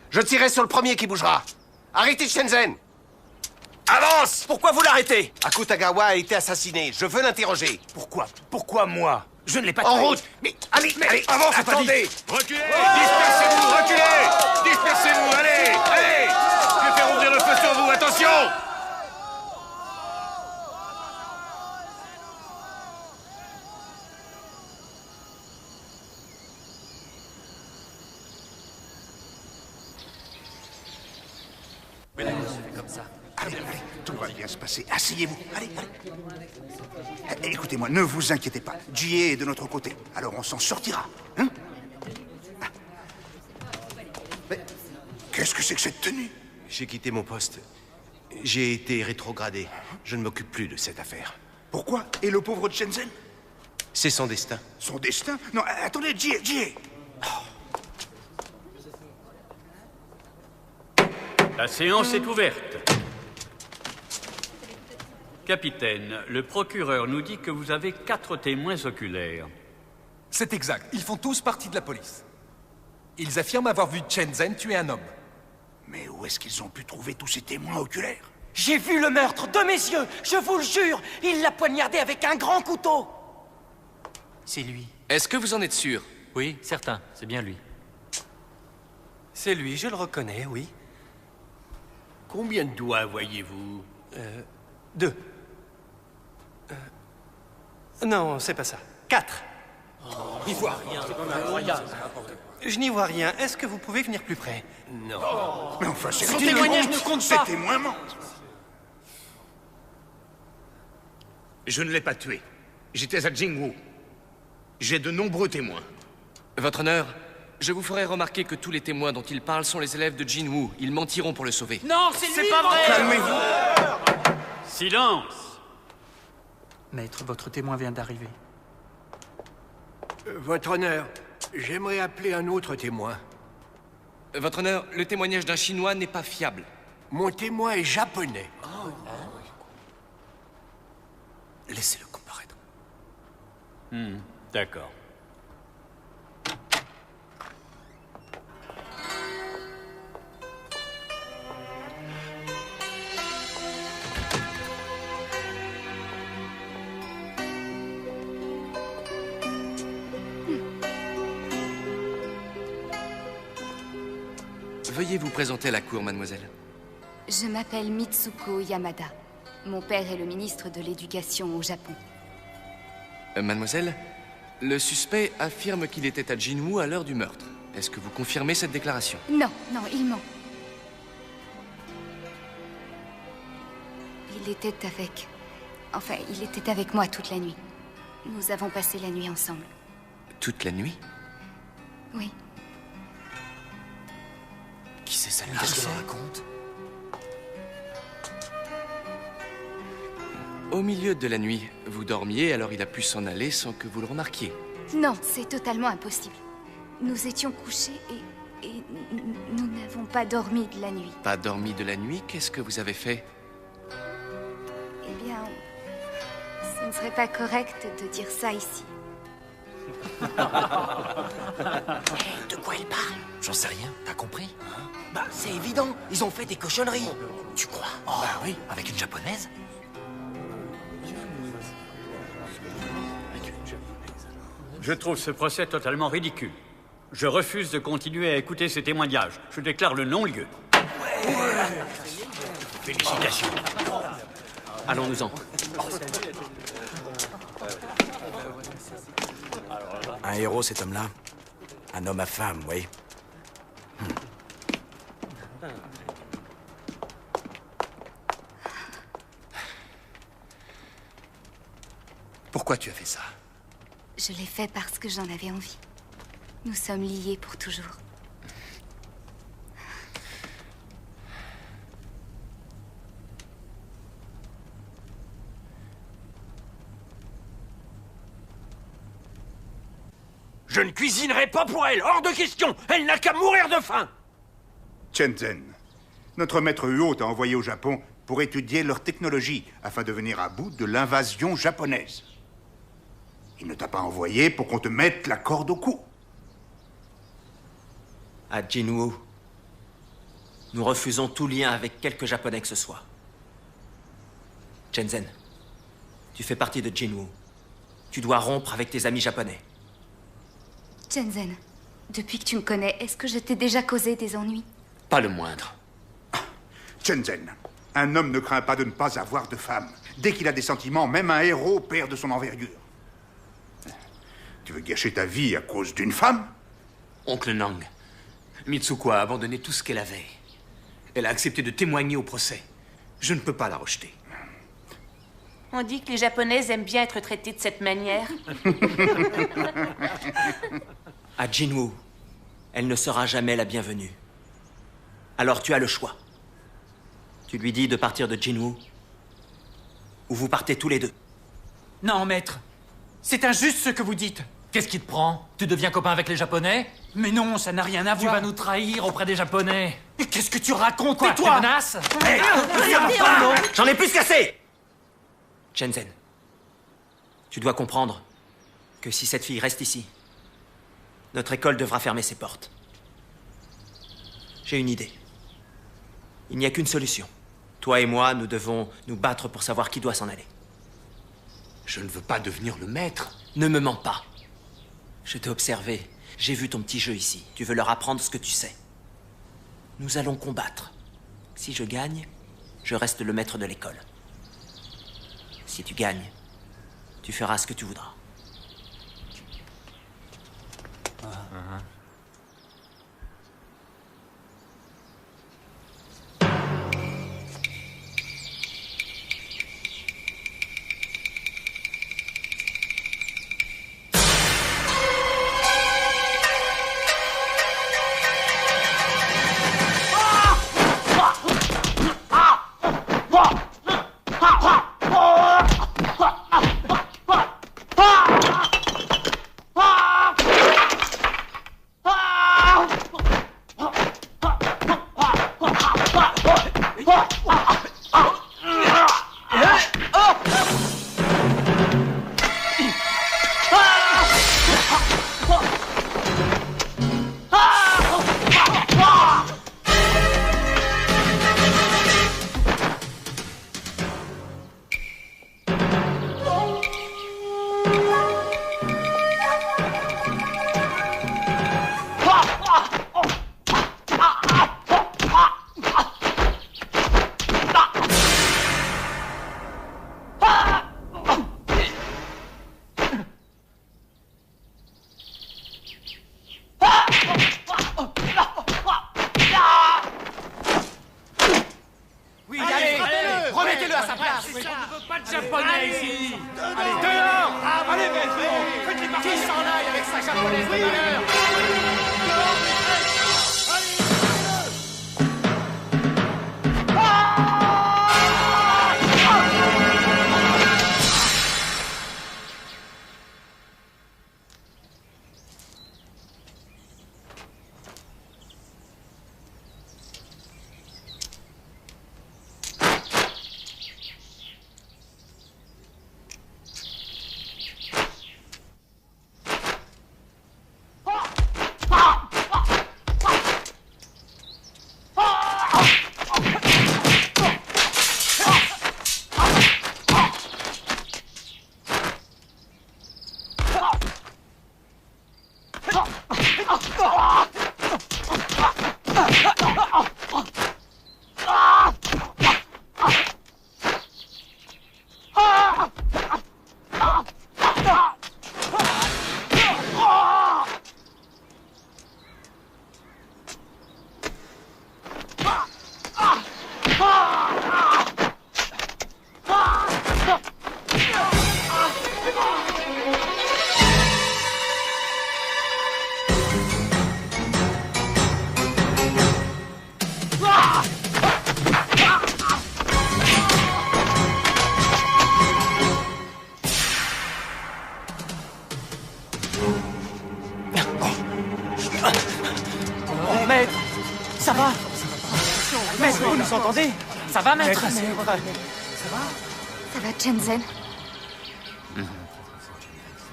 Speaker 14: Je tirerai sur le premier qui bougera. Arrêtez Shenzhen! Avance!
Speaker 9: Pourquoi vous l'arrêtez?
Speaker 14: Akutagawa a été assassiné. Je veux l'interroger.
Speaker 6: Pourquoi? Pourquoi moi? Je ne l'ai pas
Speaker 14: En
Speaker 6: tué.
Speaker 14: route! Mais allez, avance, attendez!
Speaker 17: Reculez! Dispersez-vous, reculez! Dispersez-vous, allez! Allez! Je vais faire ouvrir le feu sur vous, attention!
Speaker 10: Allez, tout va bien se passer. Asseyez-vous. Allez. Écoutez-moi, ne vous inquiétez pas. Jie est de notre côté. Alors on s'en sortira. Hein? Mais qu'est-ce que c'est que cette tenue?
Speaker 14: J'ai quitté mon poste. J'ai été rétrogradé. Je ne m'occupe plus de cette affaire.
Speaker 10: Pourquoi? Et le pauvre Shenzhen?
Speaker 14: C'est son destin.
Speaker 10: Son destin? Non, attendez, Jie.
Speaker 20: La séance est ouverte. Capitaine, le procureur nous dit que vous avez 4 témoins oculaires.
Speaker 2: C'est exact. Ils font tous partie de la police. Ils affirment avoir vu Shenzhen tuer un homme.
Speaker 10: Mais où est-ce qu'ils ont pu trouver tous ces témoins oculaires?
Speaker 1: J'ai vu le meurtre de mes yeux, je vous le jure. Il l'a poignardé avec un grand couteau.
Speaker 8: C'est lui.
Speaker 12: Est-ce que vous en êtes sûr?
Speaker 8: Oui, certain, c'est bien lui.
Speaker 14: C'est lui, je le reconnais, oui.
Speaker 3: Combien de doigts voyez-vous?
Speaker 14: 2. Non, c'est pas ça. 4.
Speaker 8: Il voit rien.
Speaker 14: Je n'y vois rien. Est-ce que vous pouvez venir plus près?
Speaker 3: Non.
Speaker 10: Mais enfin, c'est
Speaker 1: Son témoignage ne compte pas.
Speaker 10: Ces témoins mentent.
Speaker 17: Je ne l'ai pas tué. J'étais à Jingwu. J'ai de nombreux témoins.
Speaker 12: Votre honneur, je vous ferai remarquer que tous les témoins dont il parle sont les élèves de Jinwoo. Ils mentiront pour le sauver.
Speaker 1: Non, c'est lui.
Speaker 8: pas vrai.
Speaker 10: Calmez-vous.
Speaker 20: Silence!
Speaker 16: Maître, votre témoin vient d'arriver.
Speaker 14: Votre honneur, j'aimerais appeler un autre témoin.
Speaker 12: Votre honneur, le témoignage d'un Chinois n'est pas fiable.
Speaker 14: Mon témoin est japonais.
Speaker 13: Laissez-le comparaître.
Speaker 20: D'accord.
Speaker 12: Veuillez vous présenter à la cour, mademoiselle.
Speaker 11: Je m'appelle Mitsuko Yamada. Mon père est le ministre de l'Éducation au Japon.
Speaker 12: Mademoiselle, le suspect affirme qu'il était à Jinwoo à l'heure du meurtre. Est-ce que vous confirmez cette déclaration?
Speaker 11: Non, il ment. Il était avec moi toute la nuit. Nous avons passé la nuit ensemble.
Speaker 12: Toute la nuit?
Speaker 11: Oui.
Speaker 13: Qui c'est ça? Qu'est-ce qu'elle raconte?
Speaker 12: Au milieu de la nuit, vous dormiez, alors il a pu s'en aller sans que vous le remarquiez.
Speaker 11: Non, c'est totalement impossible. Nous étions couchés et nous n'avons pas dormi de la nuit.
Speaker 12: Pas dormi de la nuit? Qu'est-ce que vous avez fait?
Speaker 11: Eh bien, ce ne serait pas correct de dire ça ici.
Speaker 13: De quoi il parle? J'en sais rien, t'as compris? Bah, c'est évident, ils ont fait des cochonneries. Tu crois? Bah oui, avec une japonaise?
Speaker 20: Je trouve ce procès totalement ridicule. Je refuse de continuer à écouter ces témoignages. Je déclare le non-lieu.
Speaker 17: Félicitations. Allons-nous-en.
Speaker 18: Un héros, cet homme-là. Un homme à femme, oui.
Speaker 12: Pourquoi tu as fait ça?
Speaker 11: Je l'ai fait parce que j'en avais envie. Nous sommes liés pour toujours.
Speaker 6: Je ne cuisinerai pas pour elle, hors de question. Elle n'a qu'à mourir de faim.
Speaker 10: Shenzhen, notre maître Huo t'a envoyé au Japon pour étudier leur technologie afin de venir à bout de l'invasion japonaise. Il ne t'a pas envoyé pour qu'on te mette la corde au cou.
Speaker 9: À Jinwoo, nous refusons tout lien avec quelque Japonais que ce soit. Shenzhen, tu fais partie de Jinwoo. Tu dois rompre avec tes amis japonais.
Speaker 11: Shenzhen, depuis que tu me connais, est-ce que je t'ai déjà causé des ennuis?
Speaker 17: Pas le moindre.
Speaker 10: Shenzhen, un homme ne craint pas de ne pas avoir de femme. Dès qu'il a des sentiments, même un héros perd de son envergure. Tu veux gâcher ta vie à cause d'une femme?
Speaker 17: Oncle Nang, Mitsuko a abandonné tout ce qu'elle avait. Elle a accepté de témoigner au procès. Je ne peux pas la rejeter.
Speaker 21: On dit que les Japonaises aiment bien être traités de cette manière.
Speaker 9: À Jinwoo, elle ne sera jamais la bienvenue. Alors tu as le choix. Tu lui dis de partir de Jinwoo, ou vous partez tous les deux.
Speaker 16: Non, maître. C'est injuste ce que vous dites.
Speaker 8: Qu'est-ce qui te prend? Tu deviens copain avec les Japonais?
Speaker 16: Mais non, ça n'a rien à voir.
Speaker 8: Tu vas nous trahir auprès des Japonais.
Speaker 16: Mais qu'est-ce que tu racontes,
Speaker 8: Quoi,
Speaker 16: toi?
Speaker 8: tu menaces?
Speaker 9: J'en ai plus qu'assez! Shenzhen, tu dois comprendre que si cette fille reste ici, notre école devra fermer ses portes. J'ai une idée. Il n'y a qu'une solution. Toi et moi, nous devons nous battre pour savoir qui doit s'en aller.
Speaker 17: Je ne veux pas devenir le maître.
Speaker 9: Ne me mens pas. Je t'ai observé. J'ai vu ton petit jeu ici. Tu veux leur apprendre ce que tu sais. Nous allons combattre. Si je gagne, je reste le maître de l'école. Si tu gagnes, tu feras ce que tu voudras.
Speaker 1: sa place.
Speaker 13: On ne veut pas de japonais ici.
Speaker 1: Allez, dehors. Allez, faites les parties. Qui s'en aille avec sa japonaise de valeur. Maître, ça va? Maître, vous nous entendez? Ça va, maître?
Speaker 11: Ça va, Shenzhen?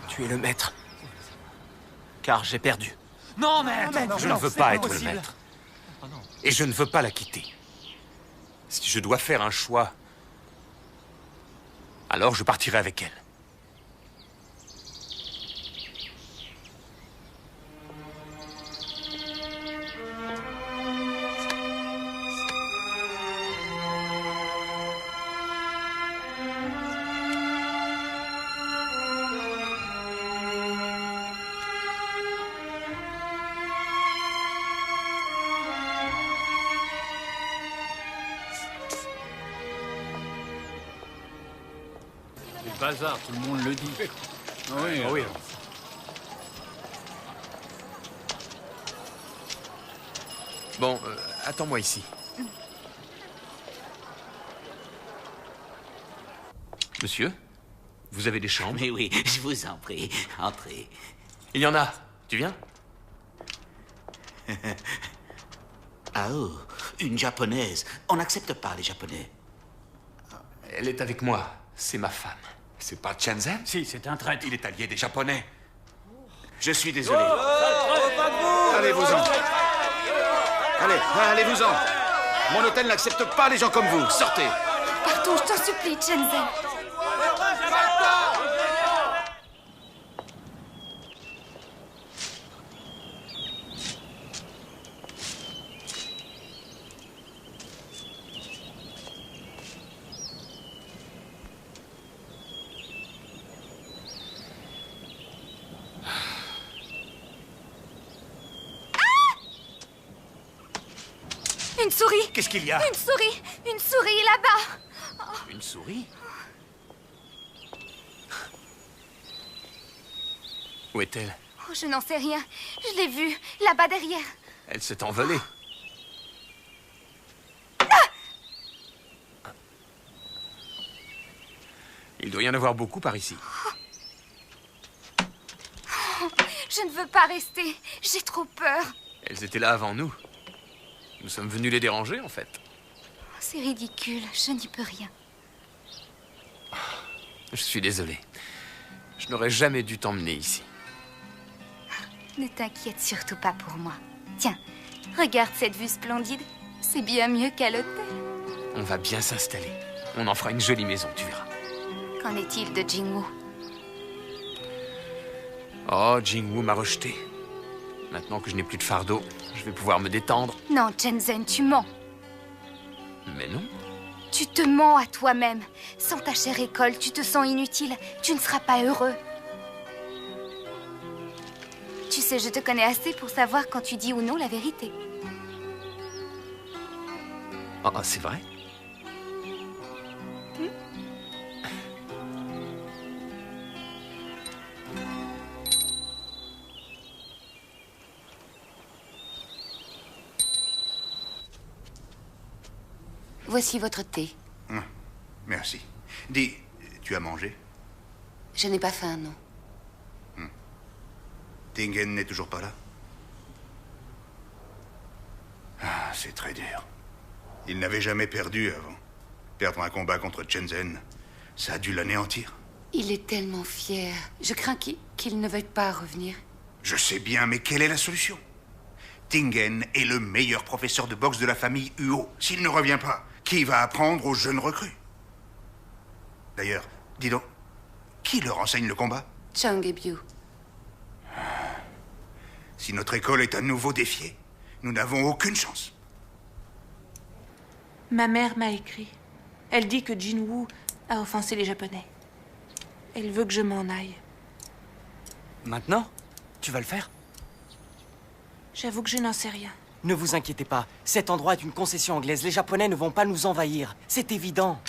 Speaker 9: Tu es le maître. Car j'ai perdu.
Speaker 13: Non, maître.
Speaker 19: Je ne veux pas être le maître. Et je ne veux pas la quitter. Si je dois faire un choix, alors je partirai avec elle.
Speaker 20: Bazar, tout le monde le dit. Oui,
Speaker 2: oui.
Speaker 12: Bon, attends-moi ici. Monsieur, vous avez des chambres?
Speaker 4: Mais oui, je vous en prie, entrez.
Speaker 12: Il y en a. Tu viens?
Speaker 4: Ah oh, une japonaise. On n'accepte pas les japonais.
Speaker 12: Elle est avec moi. C'est ma femme.
Speaker 19: C'est pas Shenzhen?
Speaker 20: Si, c'est un traître.
Speaker 19: Il est allié des Japonais.
Speaker 7: Je suis désolé. Allez-vous-en. Allez-vous-en. Mon hôtel n'accepte pas les gens comme vous. Sortez.
Speaker 11: Partons, je t'en supplie, Shenzhen. Une souris!
Speaker 19: Qu'est-ce qu'il y a?
Speaker 11: Une souris! Une souris là-bas!
Speaker 12: Une souris? Où est-elle?
Speaker 11: Oh, je n'en sais rien. Je l'ai vue, là-bas derrière.
Speaker 12: Elle s'est envolée. Il doit y en avoir beaucoup par ici.
Speaker 11: Oh, je ne veux pas rester. J'ai trop peur.
Speaker 12: Elles étaient là avant nous. Nous sommes venus les déranger, en fait.
Speaker 11: C'est ridicule. Je n'y peux rien.
Speaker 12: Je suis désolé. Je n'aurais jamais dû t'emmener ici.
Speaker 11: Ne t'inquiète surtout pas pour moi. Tiens, regarde cette vue splendide. C'est bien mieux qu'à l'hôtel.
Speaker 12: On va bien s'installer. On en fera une jolie maison, tu verras.
Speaker 11: Qu'en est-il de Jingwoo?
Speaker 12: Oh, Jingwoo m'a rejeté. Maintenant que je n'ai plus de fardeau, je vais pouvoir me détendre.
Speaker 11: Non, Shenzhen, tu mens.
Speaker 12: Mais non.
Speaker 11: Tu te mens à toi-même. Sans ta chère école, tu te sens inutile. Tu ne seras pas heureux. Tu sais, je te connais assez pour savoir quand tu dis ou non la vérité.
Speaker 12: Oh, c'est vrai?
Speaker 11: Voici votre thé.
Speaker 10: Merci. Dis, tu as mangé?
Speaker 11: Je n'ai pas faim, non.
Speaker 10: Tingen n'est toujours pas là? Ah, c'est très dur. Il n'avait jamais perdu avant. Perdre un combat contre Shenzhen, ça a dû l'anéantir.
Speaker 11: Il est tellement fier. Je crains qu'il ne veuille pas revenir.
Speaker 10: Je sais bien, mais quelle est la solution? Tingen est le meilleur professeur de boxe de la famille Huo. S'il ne revient pas, qui va apprendre aux jeunes recrues? D'ailleurs, dis donc, qui leur enseigne le combat?
Speaker 11: Chang et Biu.
Speaker 10: Si notre école est à nouveau défiée, nous n'avons aucune chance.
Speaker 21: Ma mère m'a écrit. Elle dit que Jinwoo a offensé les Japonais. Elle veut que je m'en aille.
Speaker 8: Maintenant? Tu vas le faire?
Speaker 21: J'avoue que je n'en sais rien.
Speaker 8: Ne vous inquiétez pas. Cet endroit est une concession anglaise. Les Japonais ne vont pas nous envahir. C'est évident.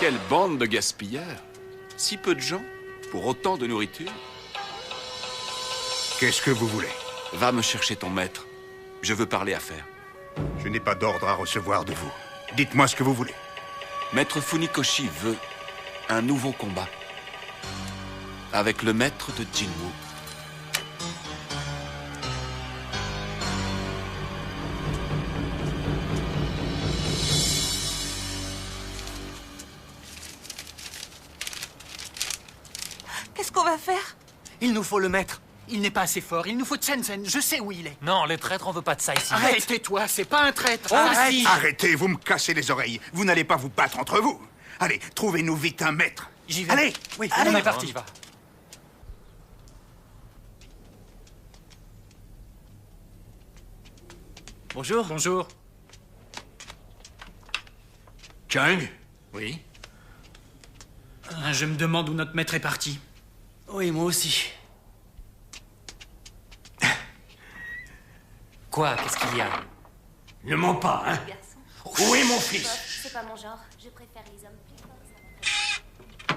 Speaker 15: Quelle bande de gaspilleurs! Si peu de gens, pour autant de nourriture.
Speaker 10: Qu'est-ce que vous voulez?
Speaker 15: Va me chercher ton maître. Je veux parler affaires.
Speaker 10: Je n'ai pas d'ordre à recevoir de vous. Dites-moi ce que vous voulez.
Speaker 15: Maître Funikoshi veut un nouveau combat. Avec le maître de Jinwoo.
Speaker 21: Qu'est-ce qu'on va faire?
Speaker 16: Il nous faut le maître. Il n'est pas assez fort. Il nous faut Shenzhen. Je sais où il est.
Speaker 13: Non, les traîtres, on veut pas de ça ici.
Speaker 16: Arrête, tais-toi. C'est pas un traître.
Speaker 10: Arrête. Arrêtez, vous me cassez les oreilles. Vous n'allez pas vous battre entre vous. Allez, trouvez-nous vite un maître.
Speaker 16: J'y vais.
Speaker 10: Allez.
Speaker 16: Oui,
Speaker 10: allez.
Speaker 16: on est parti.
Speaker 8: Bonjour.
Speaker 16: Bonjour.
Speaker 6: Chang?
Speaker 13: Oui?
Speaker 16: Je me demande où notre maître est parti.
Speaker 8: Oui, moi aussi.
Speaker 13: Quoi? Qu'est-ce qu'il y a?
Speaker 6: Ne mens pas, hein? Où est mon fils?
Speaker 11: C'est pas mon genre. Je préfère les hommes plus forts.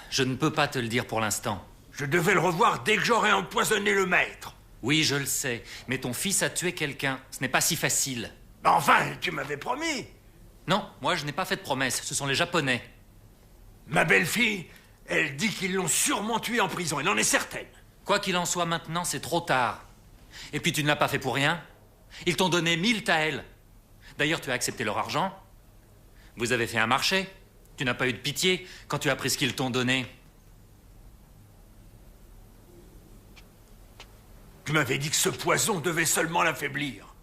Speaker 13: Je ne peux pas te le dire pour l'instant.
Speaker 6: Je devais le revoir dès que j'aurais empoisonné le maître.
Speaker 13: Oui, je le sais, mais ton fils a tué quelqu'un. Ce n'est pas si facile.
Speaker 6: Enfin, tu m'avais promis.
Speaker 13: Non, moi je n'ai pas fait de promesse. Ce sont les Japonais.
Speaker 6: Ma belle-fille, elle dit qu'ils l'ont sûrement tué en prison. Elle en est certaine.
Speaker 13: Quoi qu'il en soit maintenant, c'est trop tard. Et puis tu ne l'as pas fait pour rien. Ils t'ont donné 1000 taels. D'ailleurs, tu as accepté leur argent. Vous avez fait un marché. Tu n'as pas eu de pitié quand tu as pris ce qu'ils t'ont donné.
Speaker 6: Tu m'avais dit que ce poison devait seulement l'affaiblir.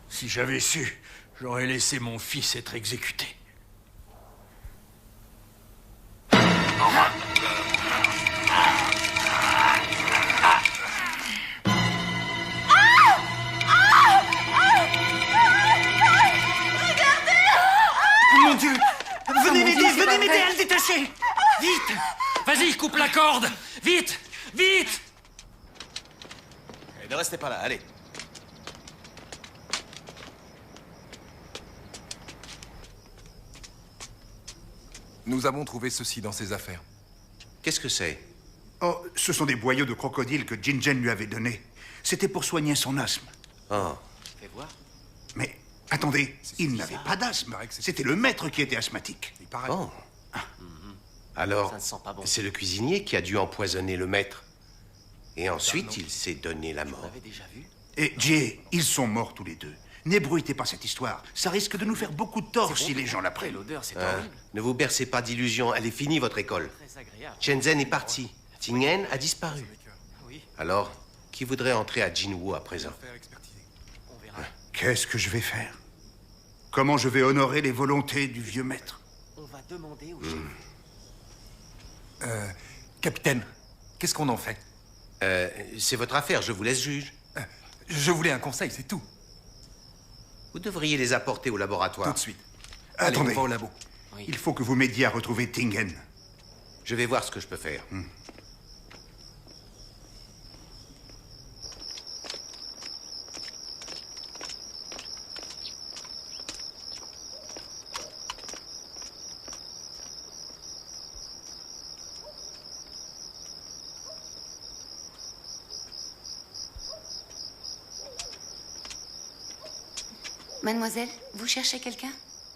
Speaker 6: Si j'avais su, j'aurais laissé mon fils être exécuté.
Speaker 16: Mon Dieu! Venez m'aider à le détacher!
Speaker 13: Vite! Vas-y, coupe la corde! Vite! Vite!
Speaker 14: Ne restez pas là, allez.
Speaker 2: Nous avons trouvé ceci dans ses affaires.
Speaker 14: Qu'est-ce que c'est?
Speaker 10: Oh, ce sont des boyaux de crocodile que Jinjen lui avait donnés. C'était pour soigner son asthme.
Speaker 14: Oh.
Speaker 10: Fais voir. Mais attendez, il n'avait pas d'asthme. C'était le maître qui était asthmatique.
Speaker 14: Oh. Alors, c'est le cuisinier qui a dû empoisonner le maître. Et ensuite, il s'est donné la mort.
Speaker 10: Et Jay, ils sont morts tous les deux. N'ébruitez pas cette histoire. Ça risque de nous faire beaucoup de tort si les gens l'apprennent.
Speaker 8: L'odeur, c'est horrible.
Speaker 14: Ne vous bercez pas d'illusions. Elle est finie, votre école. Shenzhen est parti. Tingen a disparu. Alors, qui voudrait entrer à Jinwoo à présent?
Speaker 10: Qu'est-ce que je vais faire? Comment je vais honorer les volontés du vieux maître?
Speaker 8: On va demander au
Speaker 2: Capitaine, qu'est-ce qu'on en fait?
Speaker 14: C'est votre affaire, je vous laisse juge.
Speaker 2: Je voulais un conseil, c'est tout.
Speaker 14: Vous devriez les apporter au laboratoire.
Speaker 2: Tout de suite. Allez,
Speaker 10: Attendez.
Speaker 2: on va au labo.
Speaker 10: Il faut que vous m'aidiez à retrouver Tingen.
Speaker 14: Je vais voir ce que je peux faire.
Speaker 5: Mademoiselle, vous cherchez quelqu'un?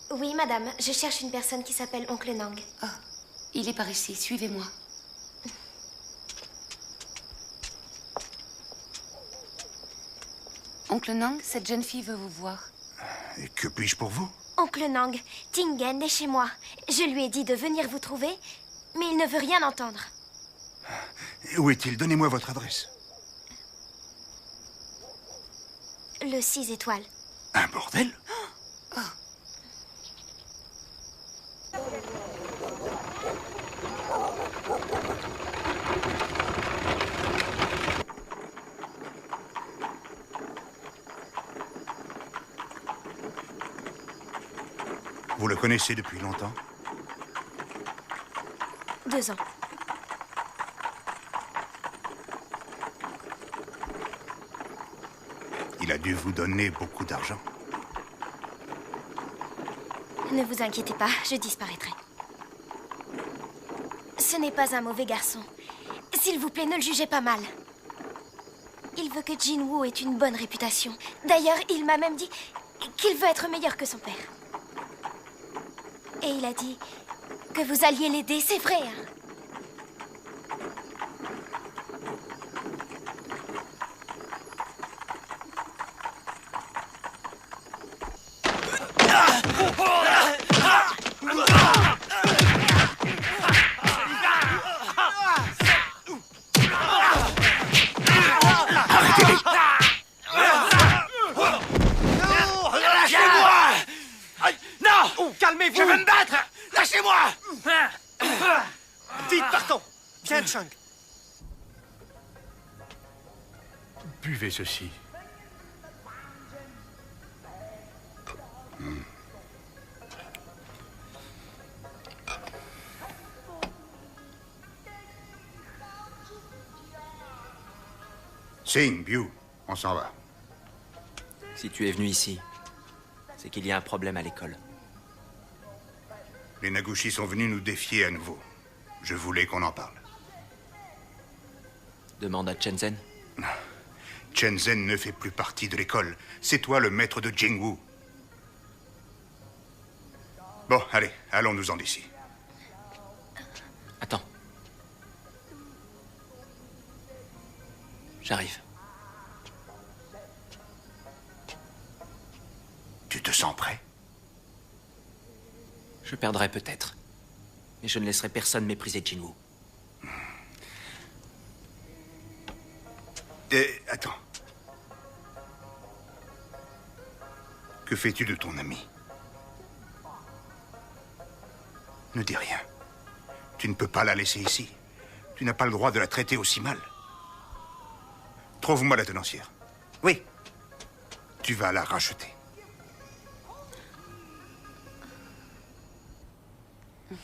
Speaker 22: Oui, madame. Je cherche une personne qui s'appelle Oncle Nang.
Speaker 5: Oh, il est par ici. Suivez-moi. Oncle Nang, cette jeune fille veut vous voir.
Speaker 10: Et que puis-je pour vous?
Speaker 22: Oncle Nang, Tingen est chez moi. Je lui ai dit de venir vous trouver, mais il ne veut rien entendre.
Speaker 10: Où est-il? Donnez-moi votre adresse.
Speaker 22: Le 6 étoiles.
Speaker 10: Un bordel? Vous le connaissez depuis longtemps?
Speaker 22: 2 ans.
Speaker 10: Il a dû vous donner beaucoup d'argent.
Speaker 22: Ne vous inquiétez pas, je disparaîtrai. Ce n'est pas un mauvais garçon. S'il vous plaît, ne le jugez pas mal. Il veut que Jinwoo ait une bonne réputation. D'ailleurs, il m'a même dit qu'il veut être meilleur que son père. Et il a dit que vous alliez l'aider, c'est vrai, hein?
Speaker 1: Calmez-vous!
Speaker 14: Je veux me battre! Lâchez-moi!
Speaker 1: Vite, partons! Viens, Chang.
Speaker 3: Buvez ceci.
Speaker 10: Sing, Byu, on s'en va.
Speaker 9: Si tu es venu ici, c'est qu'il y a un problème à l'école.
Speaker 10: Les Nagushi sont venus nous défier à nouveau. Je voulais qu'on en parle.
Speaker 9: Demande à Shenzhen.
Speaker 10: Shenzhen ne fait plus partie de l'école. C'est toi le maître de Jingwu. Bon, allez, allons-nous-en d'ici.
Speaker 9: Attends. J'arrive.
Speaker 10: Tu te sens prêt?
Speaker 9: Je perdrai peut-être. Mais je ne laisserai personne mépriser Jinwoo.
Speaker 10: Attends. Que fais-tu de ton ami? Ne dis rien. Tu ne peux pas la laisser ici. Tu n'as pas le droit de la traiter aussi mal. Trouve-moi la tenancière.
Speaker 1: Oui.
Speaker 10: Tu vas la racheter.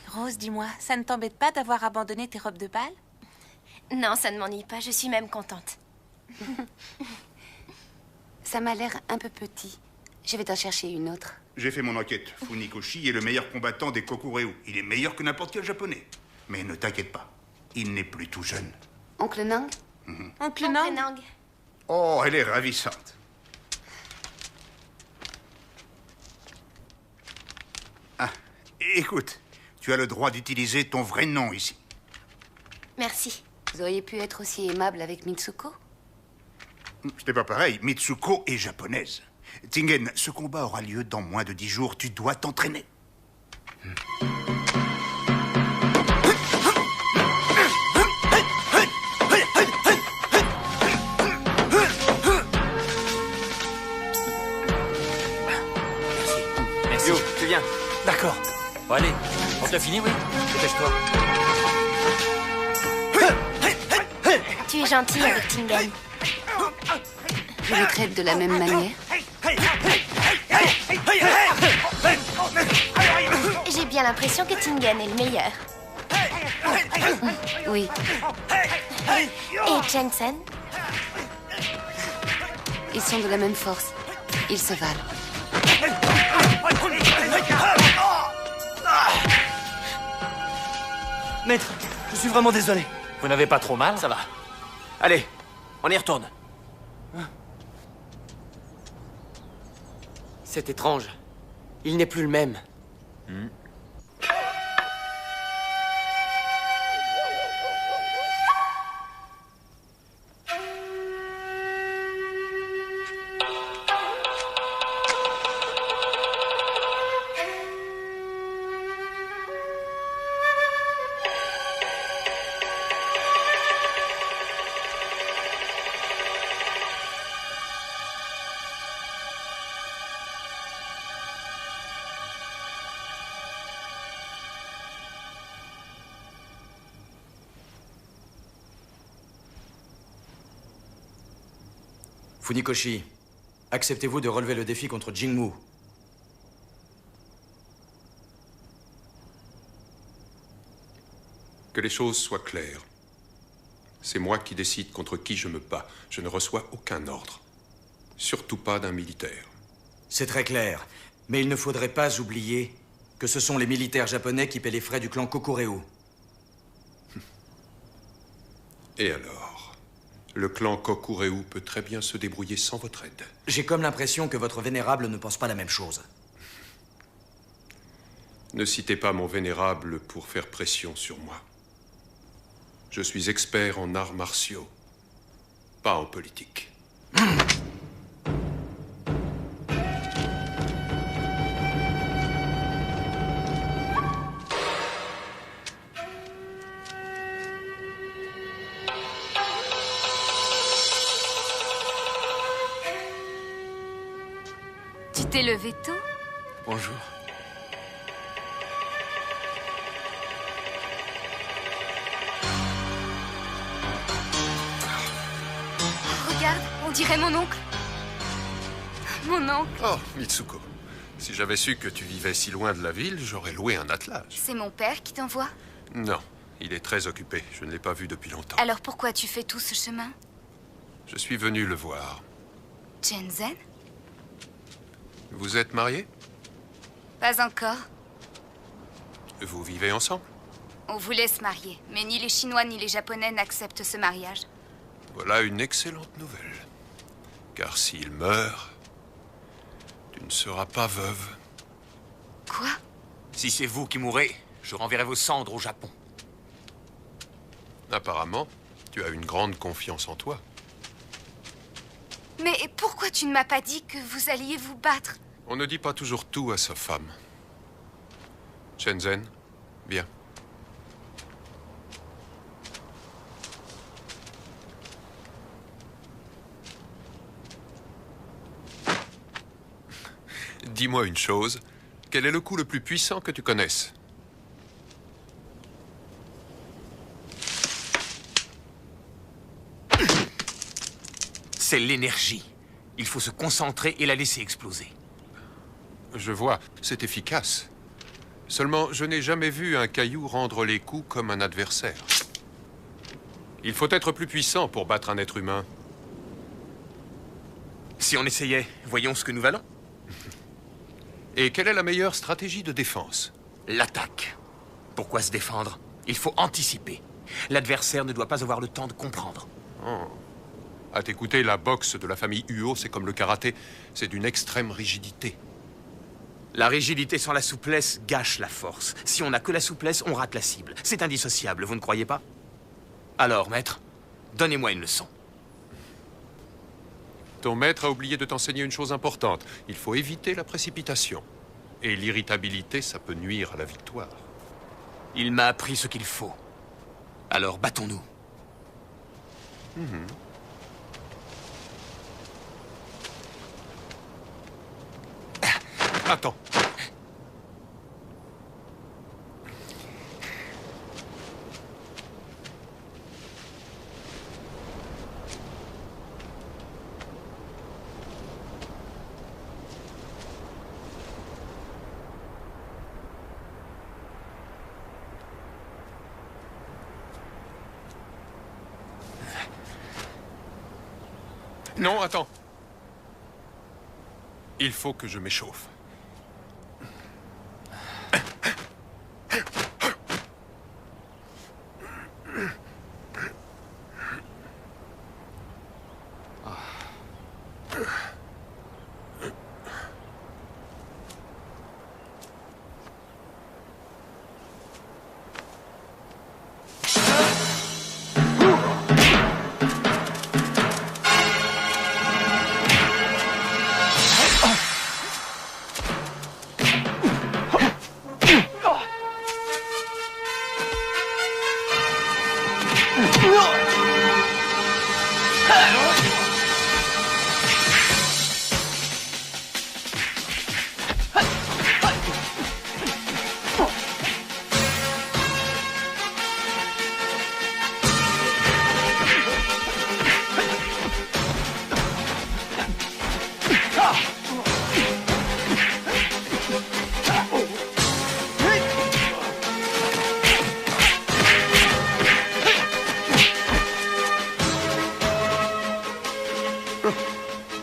Speaker 21: Rose, dis-moi, ça ne t'embête pas d'avoir abandonné tes robes de bal?
Speaker 22: Non, ça ne m'ennuie pas, je suis même contente.
Speaker 5: Ça m'a l'air un peu petit. Je vais t'en chercher une autre.
Speaker 10: J'ai fait mon enquête. Funikoshi est le meilleur combattant des Kokureu. Il est meilleur que n'importe quel japonais. Mais ne t'inquiète pas, il n'est plus tout jeune.
Speaker 5: Oncle Nang?
Speaker 21: Oncle Nang?
Speaker 10: Oh, elle est ravissante. Ah, écoute, tu as le droit d'utiliser ton vrai nom ici.
Speaker 22: Merci.
Speaker 5: Vous auriez pu être aussi aimable avec Mitsuko?
Speaker 10: Ce n'est pas pareil. Mitsuko est japonaise. Tingen, ce combat aura lieu dans moins de 10 jours. Tu dois t'entraîner.
Speaker 9: Merci. Yo, tu viens.
Speaker 13: D'accord. Bon, allez, on t'a fini, oui? Dépêche-toi.
Speaker 22: Tu es gentil avec Tingen.
Speaker 5: Je le traite de la même manière?
Speaker 22: J'ai bien l'impression que Tingen est le meilleur.
Speaker 5: Oui.
Speaker 22: Et Jensen?
Speaker 5: Ils sont de la même force. Ils se valent.
Speaker 8: Maître, je suis vraiment désolé.
Speaker 13: Vous n'avez pas trop mal?
Speaker 9: Ça va. Allez, on y retourne.
Speaker 8: C'est étrange. Il n'est plus le même.
Speaker 17: Funikoshi, acceptez-vous de relever le défi contre Jingmu?
Speaker 18: Que les choses soient claires. C'est moi qui décide contre qui je me bats. Je ne reçois aucun ordre. Surtout pas d'un militaire.
Speaker 17: C'est très clair, mais il ne faudrait pas oublier que ce sont les militaires japonais qui paient les frais du clan Kokureu.
Speaker 18: Et alors? Le clan Kokureu peut très bien se débrouiller sans votre aide.
Speaker 17: J'ai comme l'impression que votre vénérable ne pense pas la même chose.
Speaker 18: Ne citez pas mon vénérable pour faire pression sur moi. Je suis expert en arts martiaux, pas en politique.
Speaker 11: Tu t'es levé tôt?
Speaker 12: Bonjour.
Speaker 11: Regarde, on dirait mon oncle. Mon oncle.
Speaker 18: Oh, Mitsuko. Si j'avais su que tu vivais si loin de la ville, j'aurais loué un attelage.
Speaker 11: C'est mon père qui t'envoie?
Speaker 18: Non, il est très occupé. Je ne l'ai pas vu depuis longtemps.
Speaker 11: Alors pourquoi tu fais tout ce chemin?
Speaker 18: Je suis venu le voir.
Speaker 11: Shenzhen?
Speaker 18: Vous êtes mariés?
Speaker 11: Pas encore.
Speaker 18: Vous vivez ensemble?
Speaker 11: On voulait se marier, mais ni les Chinois ni les Japonais n'acceptent ce mariage.
Speaker 18: Voilà une excellente nouvelle. Car s'il meurt, tu ne seras pas veuve.
Speaker 11: Quoi?
Speaker 13: Si c'est vous qui mourrez, je renverrai vos cendres au Japon.
Speaker 18: Apparemment, tu as une grande confiance en toi.
Speaker 11: Mais pourquoi tu ne m'as pas dit que vous alliez vous battre?
Speaker 18: On ne dit pas toujours tout à sa femme. Shenzhen, viens. Dis-moi une chose. Quel est le coup le plus puissant que tu connaisses?
Speaker 13: C'est l'énergie. Il faut se concentrer et la laisser exploser.
Speaker 18: Je vois, c'est efficace. Seulement, je n'ai jamais vu un caillou rendre les coups comme un adversaire. Il faut être plus puissant pour battre un être humain.
Speaker 13: Si on essayait, voyons ce que nous valons.
Speaker 18: Et quelle est la meilleure stratégie de défense?
Speaker 13: L'attaque. Pourquoi se défendre? Il faut anticiper. L'adversaire ne doit pas avoir le temps de comprendre.
Speaker 18: Oh. À t'écouter, la boxe de la famille Uo, c'est comme le karaté. C'est d'une extrême rigidité.
Speaker 13: La rigidité sans la souplesse gâche la force. Si on n'a que la souplesse, on rate la cible. C'est indissociable, vous ne croyez pas? Alors, maître, donnez-moi une leçon.
Speaker 18: Ton maître a oublié de t'enseigner une chose importante. Il faut éviter la précipitation. Et l'irritabilité, ça peut nuire à la victoire.
Speaker 13: Il m'a appris ce qu'il faut. Alors, battons-nous.
Speaker 18: Attends. Non, attends. Il faut que je m'échauffe.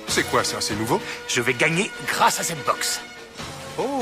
Speaker 18: C'est quoi ça? C'est nouveau?
Speaker 13: Je vais gagner grâce à cette boxe.
Speaker 18: Oh!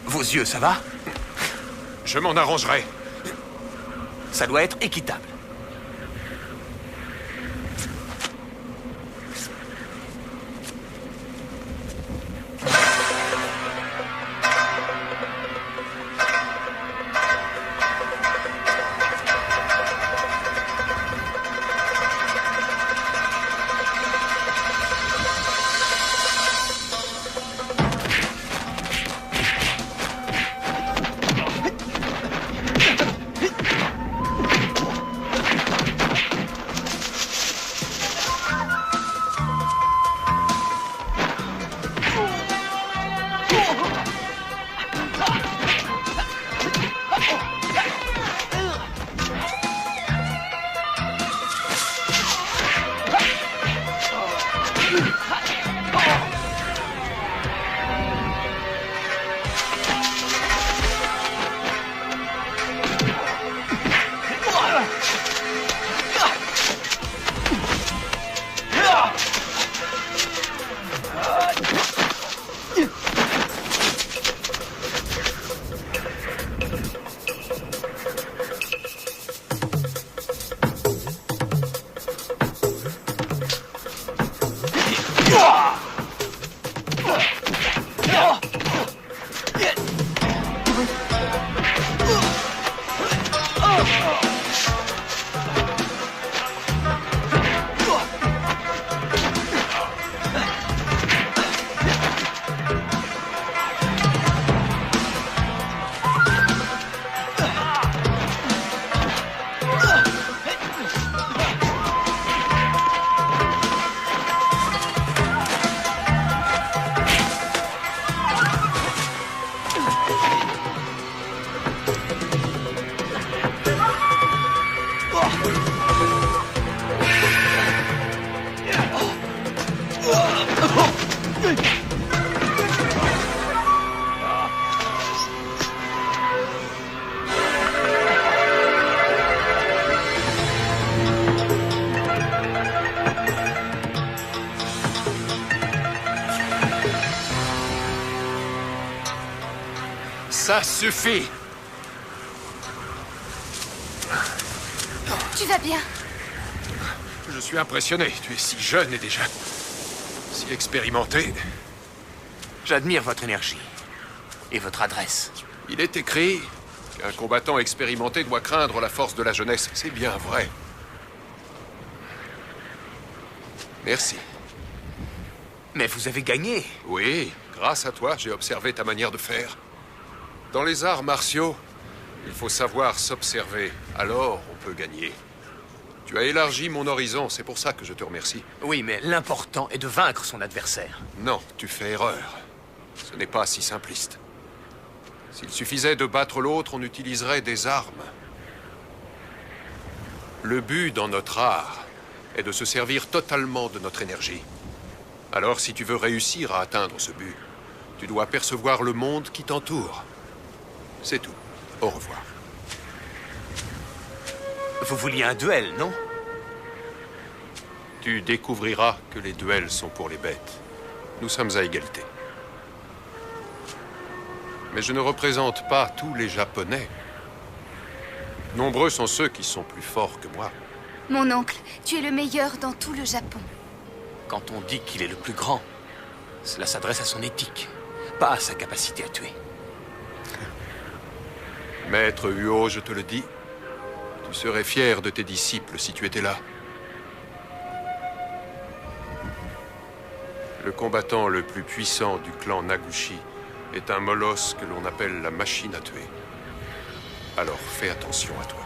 Speaker 13: Vos yeux, ça va?
Speaker 18: Je m'en arrangerai.
Speaker 13: Ça doit être équitable.
Speaker 18: Ça suffit.
Speaker 11: Tu vas bien?
Speaker 18: Je suis impressionné. Tu es si jeune et déjà si expérimenté.
Speaker 13: J'admire votre énergie et votre adresse.
Speaker 18: Il est écrit qu'un combattant expérimenté doit craindre la force de la jeunesse. C'est bien vrai. Merci.
Speaker 13: Mais vous avez gagné.
Speaker 18: Oui, grâce à toi, j'ai observé ta manière de faire. Dans les arts martiaux, Il faut savoir s'observer, alors on peut gagner. Tu as élargi mon horizon, c'est pour ça que je te remercie.
Speaker 13: Oui, mais l'important est de vaincre son adversaire.
Speaker 18: Non, tu fais erreur. Ce n'est pas si simpliste. S'il suffisait de battre l'autre, on utiliserait des armes. Le but dans notre art est de se servir totalement de notre énergie. Alors, si tu veux réussir à atteindre ce but, tu dois percevoir le monde qui t'entoure. C'est tout. Au revoir.
Speaker 13: Vous vouliez un duel, non?
Speaker 18: Tu découvriras que les duels sont pour les bêtes. Nous sommes à égalité. Mais je ne représente pas tous les Japonais. Nombreux sont ceux qui sont plus forts que moi.
Speaker 11: Mon oncle, tu es le meilleur dans tout le Japon.
Speaker 13: Quand on dit qu'il est le plus grand, cela s'adresse à son éthique, pas à sa capacité à tuer.
Speaker 18: Maître Uo, je te le dis, tu serais fier de tes disciples si tu étais là. Le combattant le plus puissant du clan Nagushi est un molosse que l'on appelle la machine à tuer. Alors fais attention à toi.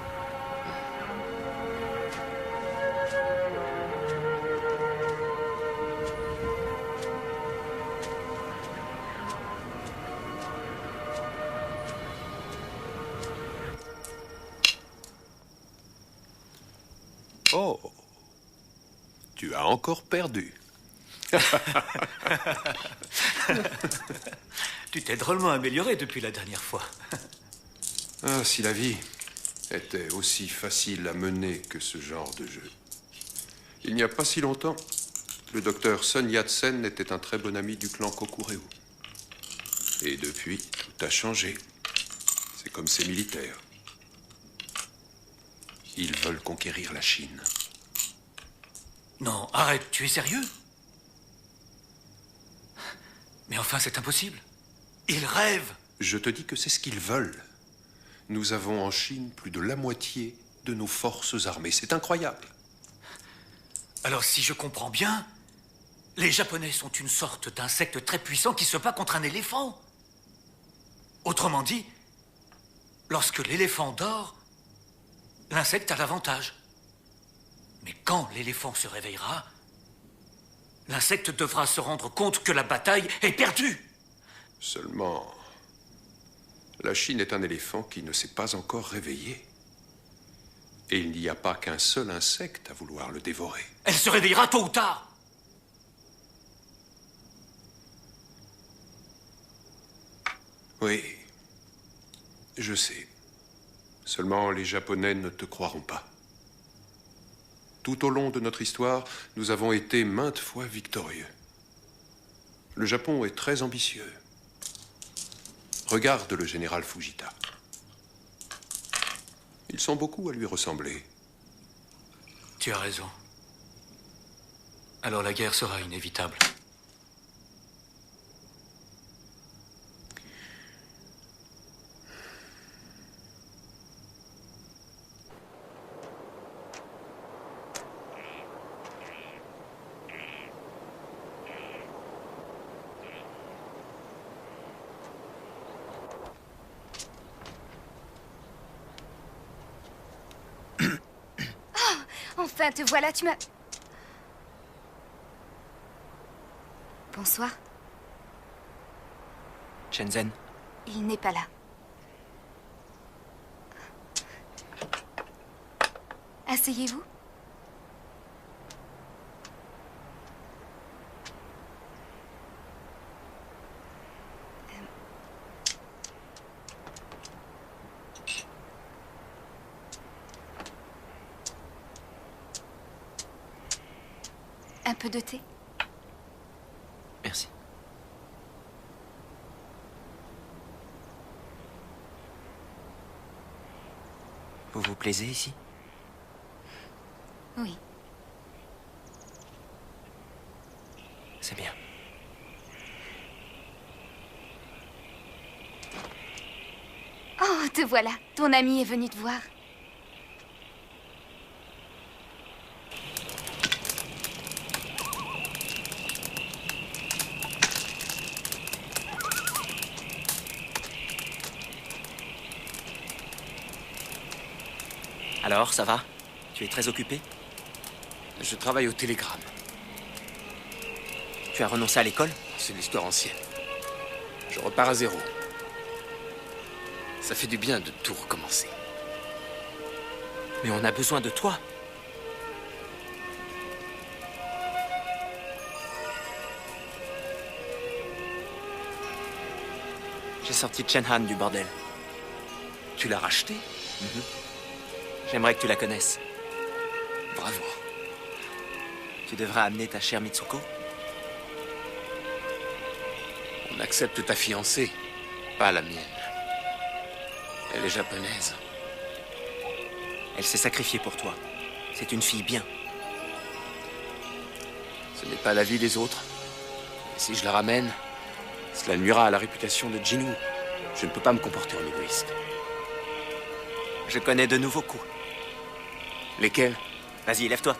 Speaker 18: Oh, tu as encore perdu.
Speaker 6: Tu t'es drôlement amélioré depuis la dernière fois.
Speaker 18: Ah, si la vie était aussi facile à mener que ce genre de jeu. Il n'y a pas si longtemps, le docteur Sun Yat-sen était un très bon ami du clan Kokureu. Et depuis, tout a changé. C'est comme ces militaires. Ils veulent conquérir la Chine.
Speaker 6: Non, arrête, tu es sérieux? Mais enfin, c'est impossible. Ils rêvent.
Speaker 18: Je te dis que c'est ce qu'ils veulent. Nous avons en Chine plus de la moitié de nos forces armées. C'est incroyable.
Speaker 6: Alors, si je comprends bien, les Japonais sont une sorte d'insecte très puissant qui se bat contre un éléphant. Autrement dit, lorsque l'éléphant dort, l'insecte a l'avantage. Mais quand l'éléphant se réveillera, l'insecte devra se rendre compte que la bataille est perdue.
Speaker 18: Seulement, la Chine est un éléphant qui ne s'est pas encore réveillé. Et il n'y a pas qu'un seul insecte à vouloir le dévorer.
Speaker 6: Elle se réveillera tôt ou tard.
Speaker 18: Oui, je sais. Seulement, les Japonais ne te croiront pas. Tout au long de notre histoire, nous avons été maintes fois victorieux. Le Japon est très ambitieux. Regarde le général Fujita. Ils sont beaucoup à lui ressembler.
Speaker 6: Tu as raison. Alors la guerre sera inévitable.
Speaker 11: Enfin, te voilà, tu m'as... Bonsoir.
Speaker 9: Shenzhen.
Speaker 11: Il n'est pas là. Asseyez-vous. Un peu de thé?
Speaker 9: Merci. Vous vous plaisez ici?
Speaker 11: Oui.
Speaker 9: C'est bien.
Speaker 11: Oh, te voilà. Ton ami est venu te voir.
Speaker 9: Alors, ça va? Tu es très occupé?
Speaker 12: Je travaille au télégramme.
Speaker 9: Tu as renoncé à l'école?
Speaker 12: C'est l'histoire ancienne. Je repars à zéro. Ça fait du bien de tout recommencer.
Speaker 9: Mais on a besoin de toi. J'ai sorti Chen-Han du bordel.
Speaker 12: Tu l'as racheté?
Speaker 9: J'aimerais que tu la connaisses.
Speaker 12: Bravo.
Speaker 9: Tu devrais amener ta chère Mitsuko.
Speaker 12: On accepte ta fiancée, pas la mienne. Elle est japonaise.
Speaker 9: Elle s'est sacrifiée pour toi. C'est une fille bien.
Speaker 12: Ce n'est pas l'avis des autres. Et si je la ramène, cela nuira à la réputation de Jinwoo. Je ne peux pas me comporter en égoïste.
Speaker 9: Je connais de nouveaux coups.
Speaker 12: Lesquels?
Speaker 9: Vas-y, lève-toi.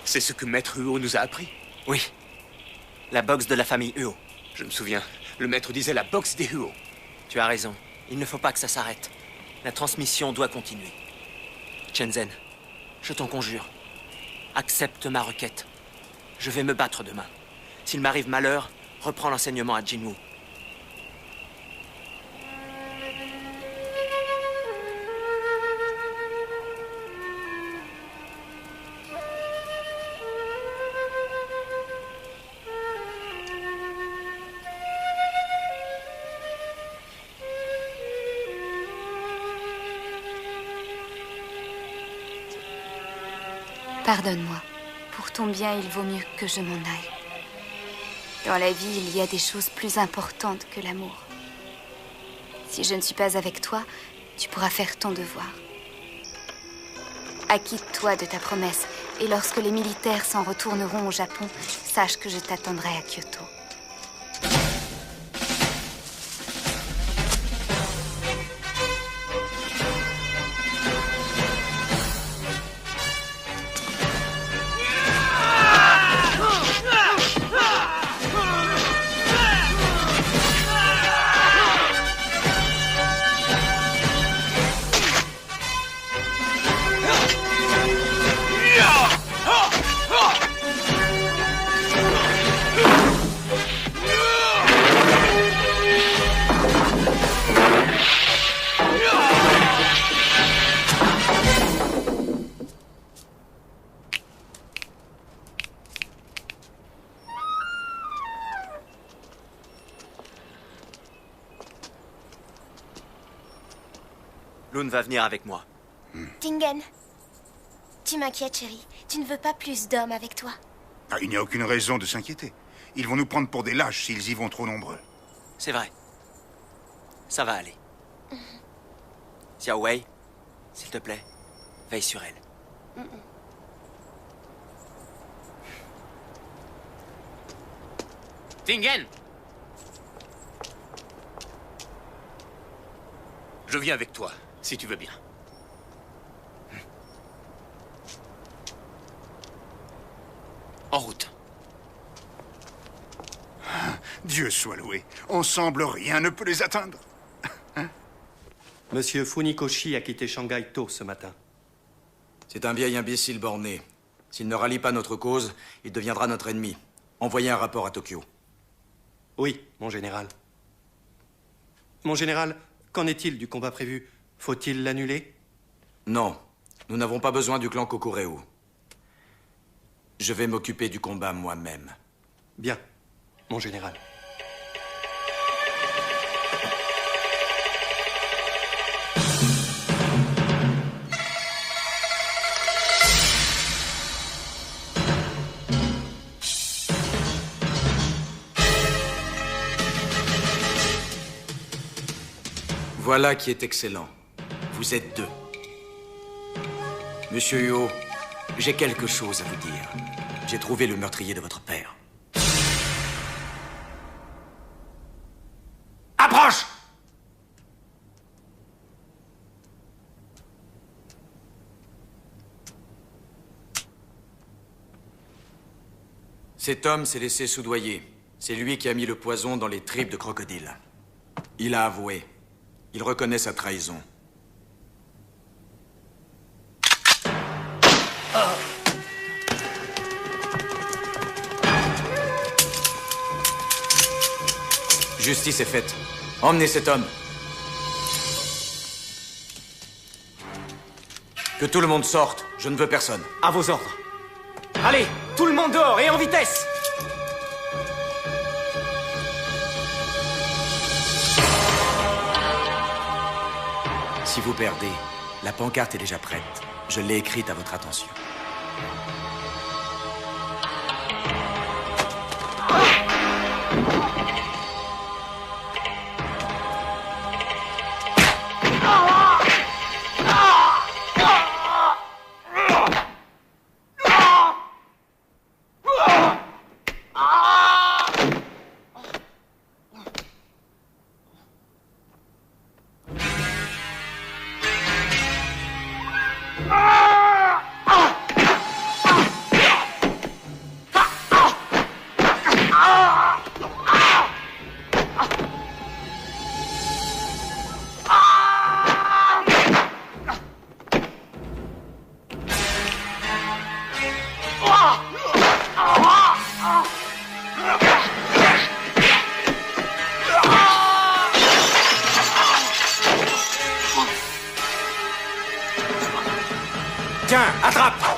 Speaker 12: C'est ce que Maître Uo nous a appris?
Speaker 9: Oui. La boxe de la famille Uo.
Speaker 12: Je me souviens. Le maître disait la boxe des Uo.
Speaker 9: Tu as raison. Il ne faut pas que ça s'arrête. La transmission doit continuer. Shenzhen, je t'en conjure. Accepte ma requête. Je vais me battre demain. S'il m'arrive malheur, reprends l'enseignement à Jinwoo.
Speaker 11: Pardonne-moi. Pour ton bien, il vaut mieux que je m'en aille. Dans la vie, il y a des choses plus importantes que l'amour. Si je ne suis pas avec toi, tu pourras faire ton devoir. Acquitte-toi de ta promesse, et lorsque les militaires s'en retourneront au Japon, sache que je t'attendrai à Kyoto.
Speaker 9: Lune va venir avec moi.
Speaker 22: Tingen, tu m'inquiètes, chérie. Tu ne veux pas plus d'hommes avec toi.
Speaker 10: Ah, il n'y a aucune raison de s'inquiéter. Ils vont nous prendre pour des lâches s'ils y vont trop nombreux.
Speaker 9: C'est vrai. Ça va aller. Xiao Wei, s'il te plaît, veille sur elle.
Speaker 12: Tingen! Je viens avec toi, si tu veux bien. En route.
Speaker 10: Dieu soit loué. Ensemble, rien ne peut les atteindre.
Speaker 4: Monsieur Funikoshi a quitté Shanghai tôt ce matin.
Speaker 17: C'est un vieil imbécile borné. S'il ne rallie pas notre cause, il deviendra notre ennemi. Envoyez un rapport à Tokyo.
Speaker 4: Oui, mon général. Mon général, qu'en est-il du combat prévu? Faut-il l'annuler?
Speaker 17: Non, nous n'avons pas besoin du clan Kokureu. Je vais m'occuper du combat moi-même.
Speaker 4: Bien, mon général.
Speaker 17: Voilà qui est excellent. Vous êtes deux. Monsieur Huo, j'ai quelque chose à vous dire. J'ai trouvé le meurtrier de votre père.
Speaker 9: Approche!
Speaker 17: Cet homme s'est laissé soudoyer. C'est lui qui a mis le poison dans les tripes de crocodile. Il a avoué. Il reconnaît sa trahison. Justice est faite. Emmenez cet homme. Que tout le monde sorte. Je ne veux personne.
Speaker 8: À vos ordres. Allez, tout le monde dehors et en vitesse!
Speaker 17: Si vous perdez, la pancarte est déjà prête. Je l'ai écrite à votre attention. Tiens, attrape!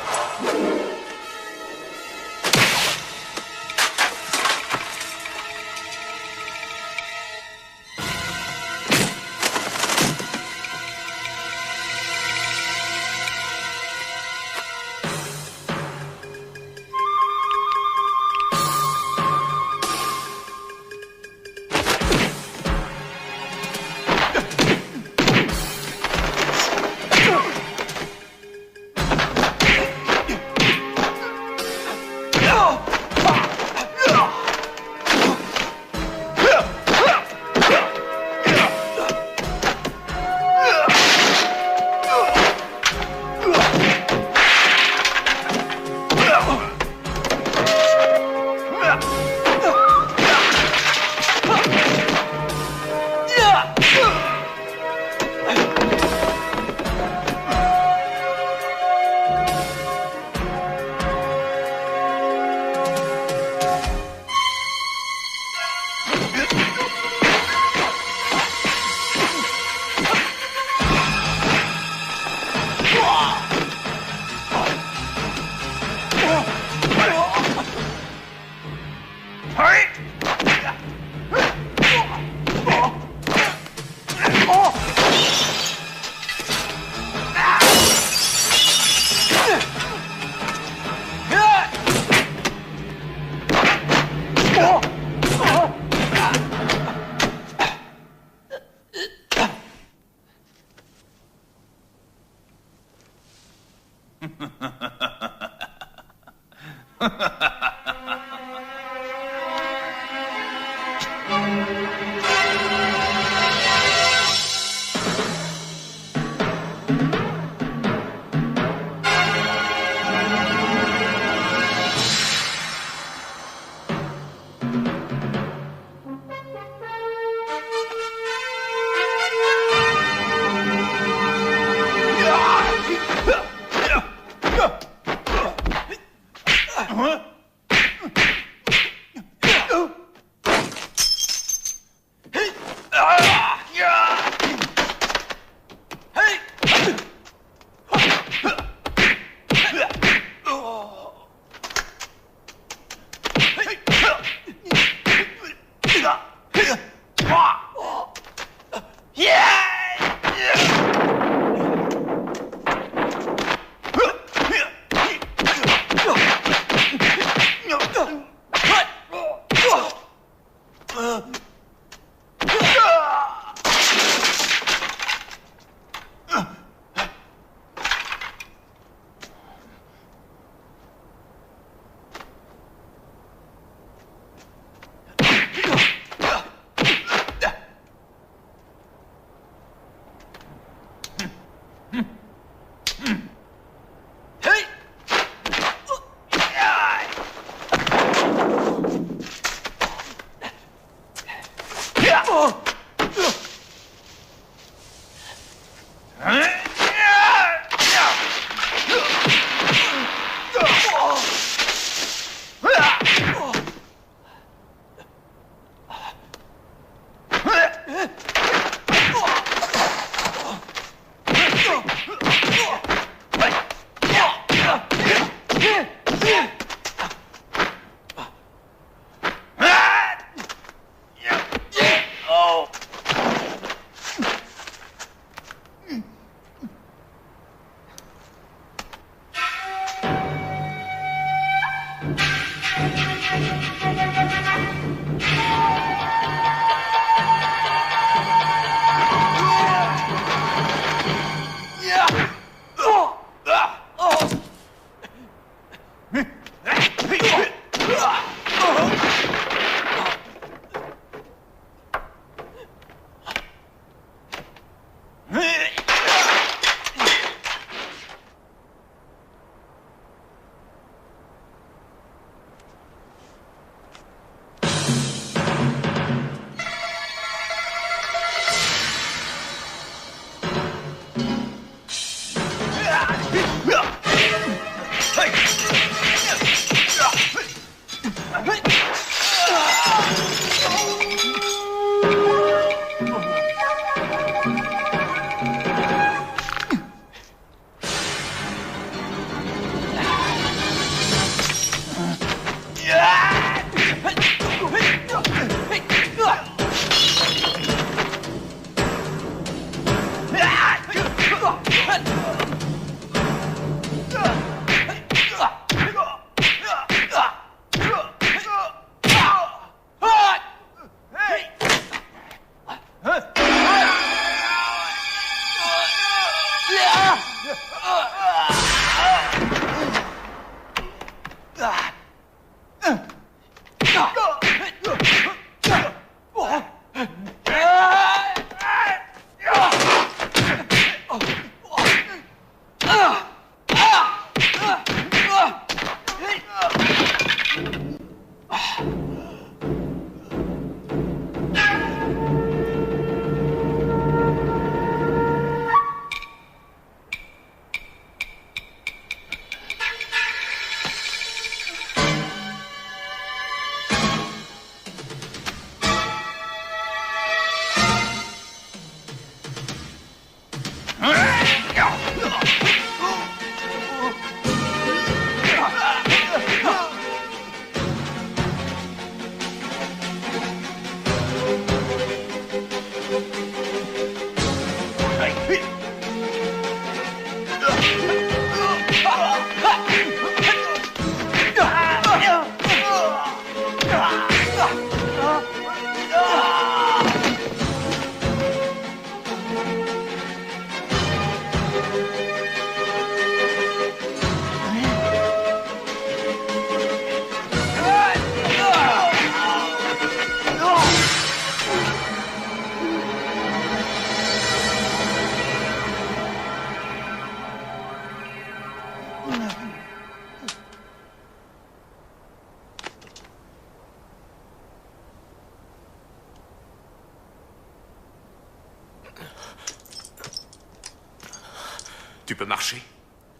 Speaker 19: Tu peux marcher?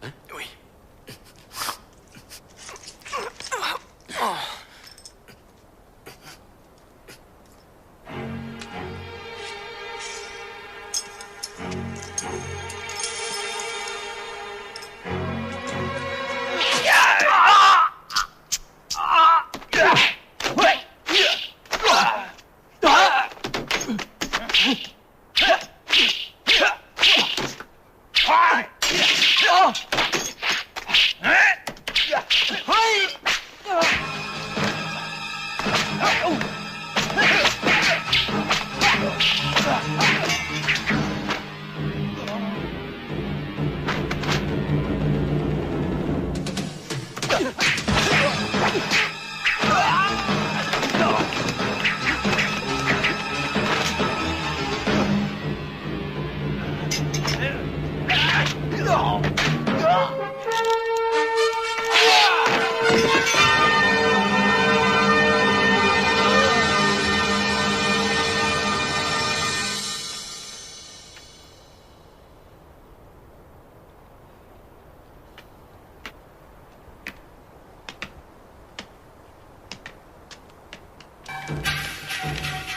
Speaker 19: Hein?
Speaker 1: Oui.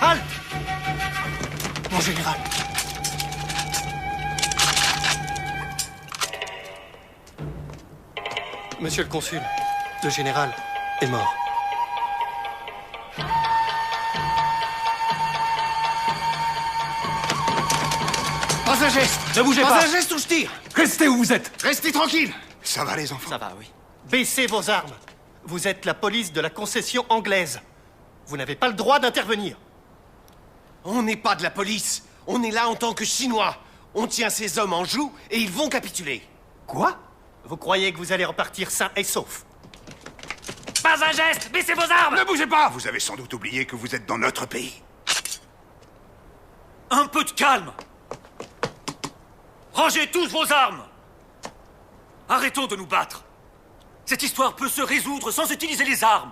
Speaker 1: Halte! Mon général. Monsieur le consul, le général est mort.
Speaker 14: Pas un geste!
Speaker 2: Ne bougez
Speaker 14: Pas
Speaker 2: pas.
Speaker 14: un geste ou je tire!
Speaker 2: Restez où vous êtes.
Speaker 14: Restez tranquille!
Speaker 10: Ça va, les enfants?
Speaker 8: Ça va, oui.
Speaker 1: Baissez vos armes. Vous êtes la police de la concession anglaise. Vous n'avez pas le droit d'intervenir.
Speaker 14: On n'est pas de la police. On est là en tant que Chinois. On tient ces hommes en joue et ils vont capituler.
Speaker 1: Quoi? Vous croyez que vous allez repartir sain et sauf?
Speaker 13: Pas un geste! Baissez vos armes!
Speaker 10: Ne bougez pas! Vous avez sans doute oublié que vous êtes dans notre pays.
Speaker 13: Un peu de calme! Rangez tous vos armes! Arrêtons de nous battre. Cette histoire peut se résoudre sans utiliser les armes.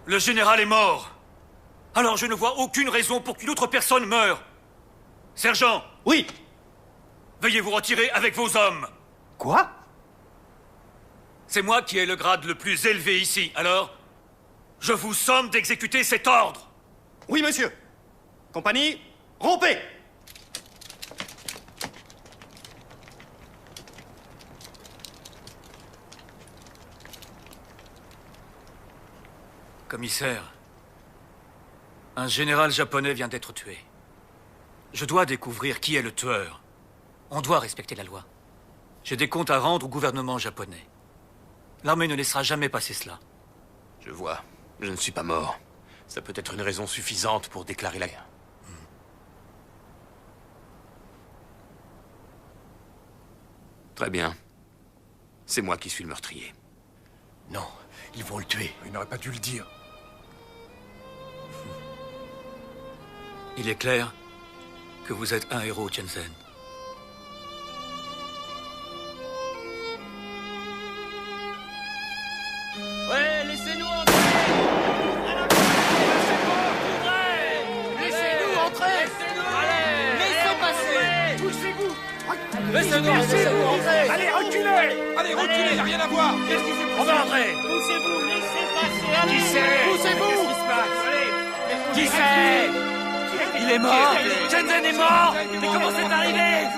Speaker 13: Le général est mort. Alors je ne vois aucune raison pour qu'une autre personne meure. Sergent!
Speaker 1: Oui!
Speaker 13: Veuillez vous retirer avec vos hommes.
Speaker 1: Quoi?
Speaker 13: C'est moi qui ai le grade le plus élevé ici, alors je vous somme d'exécuter cet ordre.
Speaker 1: Oui, monsieur. Compagnie, rompez!
Speaker 13: Commissaire, un général japonais vient d'être tué. Je dois découvrir qui est le tueur. On doit respecter la loi. J'ai des comptes à rendre au gouvernement japonais. L'armée ne laissera jamais passer cela.
Speaker 17: Je vois. Je ne suis pas mort. Ça peut être une raison suffisante pour déclarer la guerre. Très bien. C'est moi qui suis le meurtrier.
Speaker 14: Non, ils vont le tuer.
Speaker 2: Il n'aurait pas dû le dire.
Speaker 13: Il est clair que vous êtes un héros, Shenzhen.
Speaker 1: Ouais, laissez-nous entrer! Laissez-nous entrer! Laissez passer! Poussez-vous! Laissez-nous entrer!
Speaker 2: Allez, reculez! Allez, reculez, y a rien à voir!
Speaker 1: Qu'est-ce qui s'est passé?
Speaker 13: On va entrer!
Speaker 1: Poussez-vous! Laissez passer! Allez!
Speaker 13: Qui c'est?
Speaker 1: Poussez-vous!
Speaker 13: Qu'est-ce qui se passe?
Speaker 1: Allez!
Speaker 13: Qui c'est? Il est mort! Shenzhen est mort! Mais comment c'est arrivé?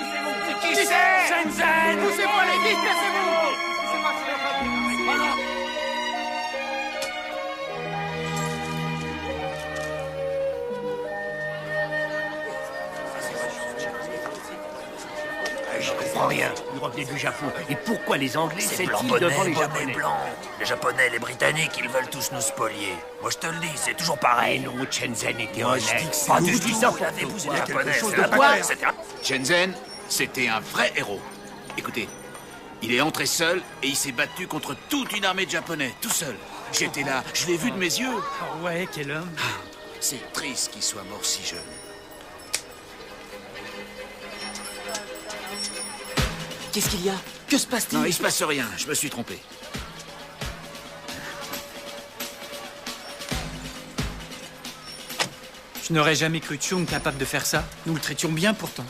Speaker 13: Qui c'est? Shenzhen!
Speaker 1: Poussez-vous! Allez, vite! Laissez-vous!
Speaker 3: Je comprends rien. Ils revenaient du Japon. Et pourquoi les Anglais
Speaker 6: C'est
Speaker 3: s'étillent
Speaker 6: blanc
Speaker 3: devant les
Speaker 6: bonnet
Speaker 3: Japonais?
Speaker 6: blanc. Les Japonais, les Britanniques, ils veulent tous nous spolier. Moi, je te le dis, c'est toujours
Speaker 3: Mais
Speaker 6: pareil.
Speaker 3: non, Shenzhen était
Speaker 6: Moi, je
Speaker 3: honnête.
Speaker 6: dis que c'est
Speaker 3: Pas
Speaker 6: tout.
Speaker 3: du tout ça.
Speaker 6: Il avait épousé des
Speaker 3: Il y a
Speaker 6: Japonais,
Speaker 3: quelque chose
Speaker 6: c'est
Speaker 3: de
Speaker 6: la
Speaker 3: quoi?
Speaker 6: bataille, etc.
Speaker 7: Shenzhen, c'était un vrai héros. Écoutez, il est entré seul et il s'est battu contre toute une armée de Japonais, tout seul. J'étais là, je l'ai vu de mes yeux.
Speaker 16: Ah ouais, quel homme.
Speaker 7: C'est triste qu'il soit mort si jeune.
Speaker 8: Qu'est-ce qu'il y a? Que se passe-t-il?
Speaker 7: Non, il se passe rien, je me suis trompé.
Speaker 16: Je n'aurais jamais cru Chung capable de faire ça. Nous le traitions bien pourtant.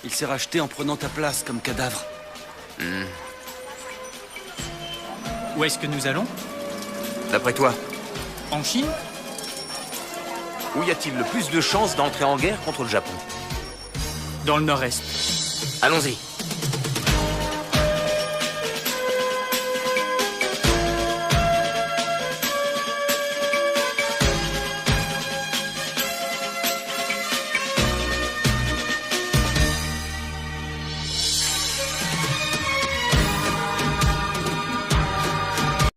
Speaker 8: Il s'est racheté en prenant ta place comme cadavre.
Speaker 16: Où est-ce que nous allons?
Speaker 17: D'après toi,
Speaker 16: En Chine?
Speaker 17: où y a-t-il le plus de chances d'entrer en guerre contre le Japon?
Speaker 16: Dans le nord-est.
Speaker 17: Allons-y.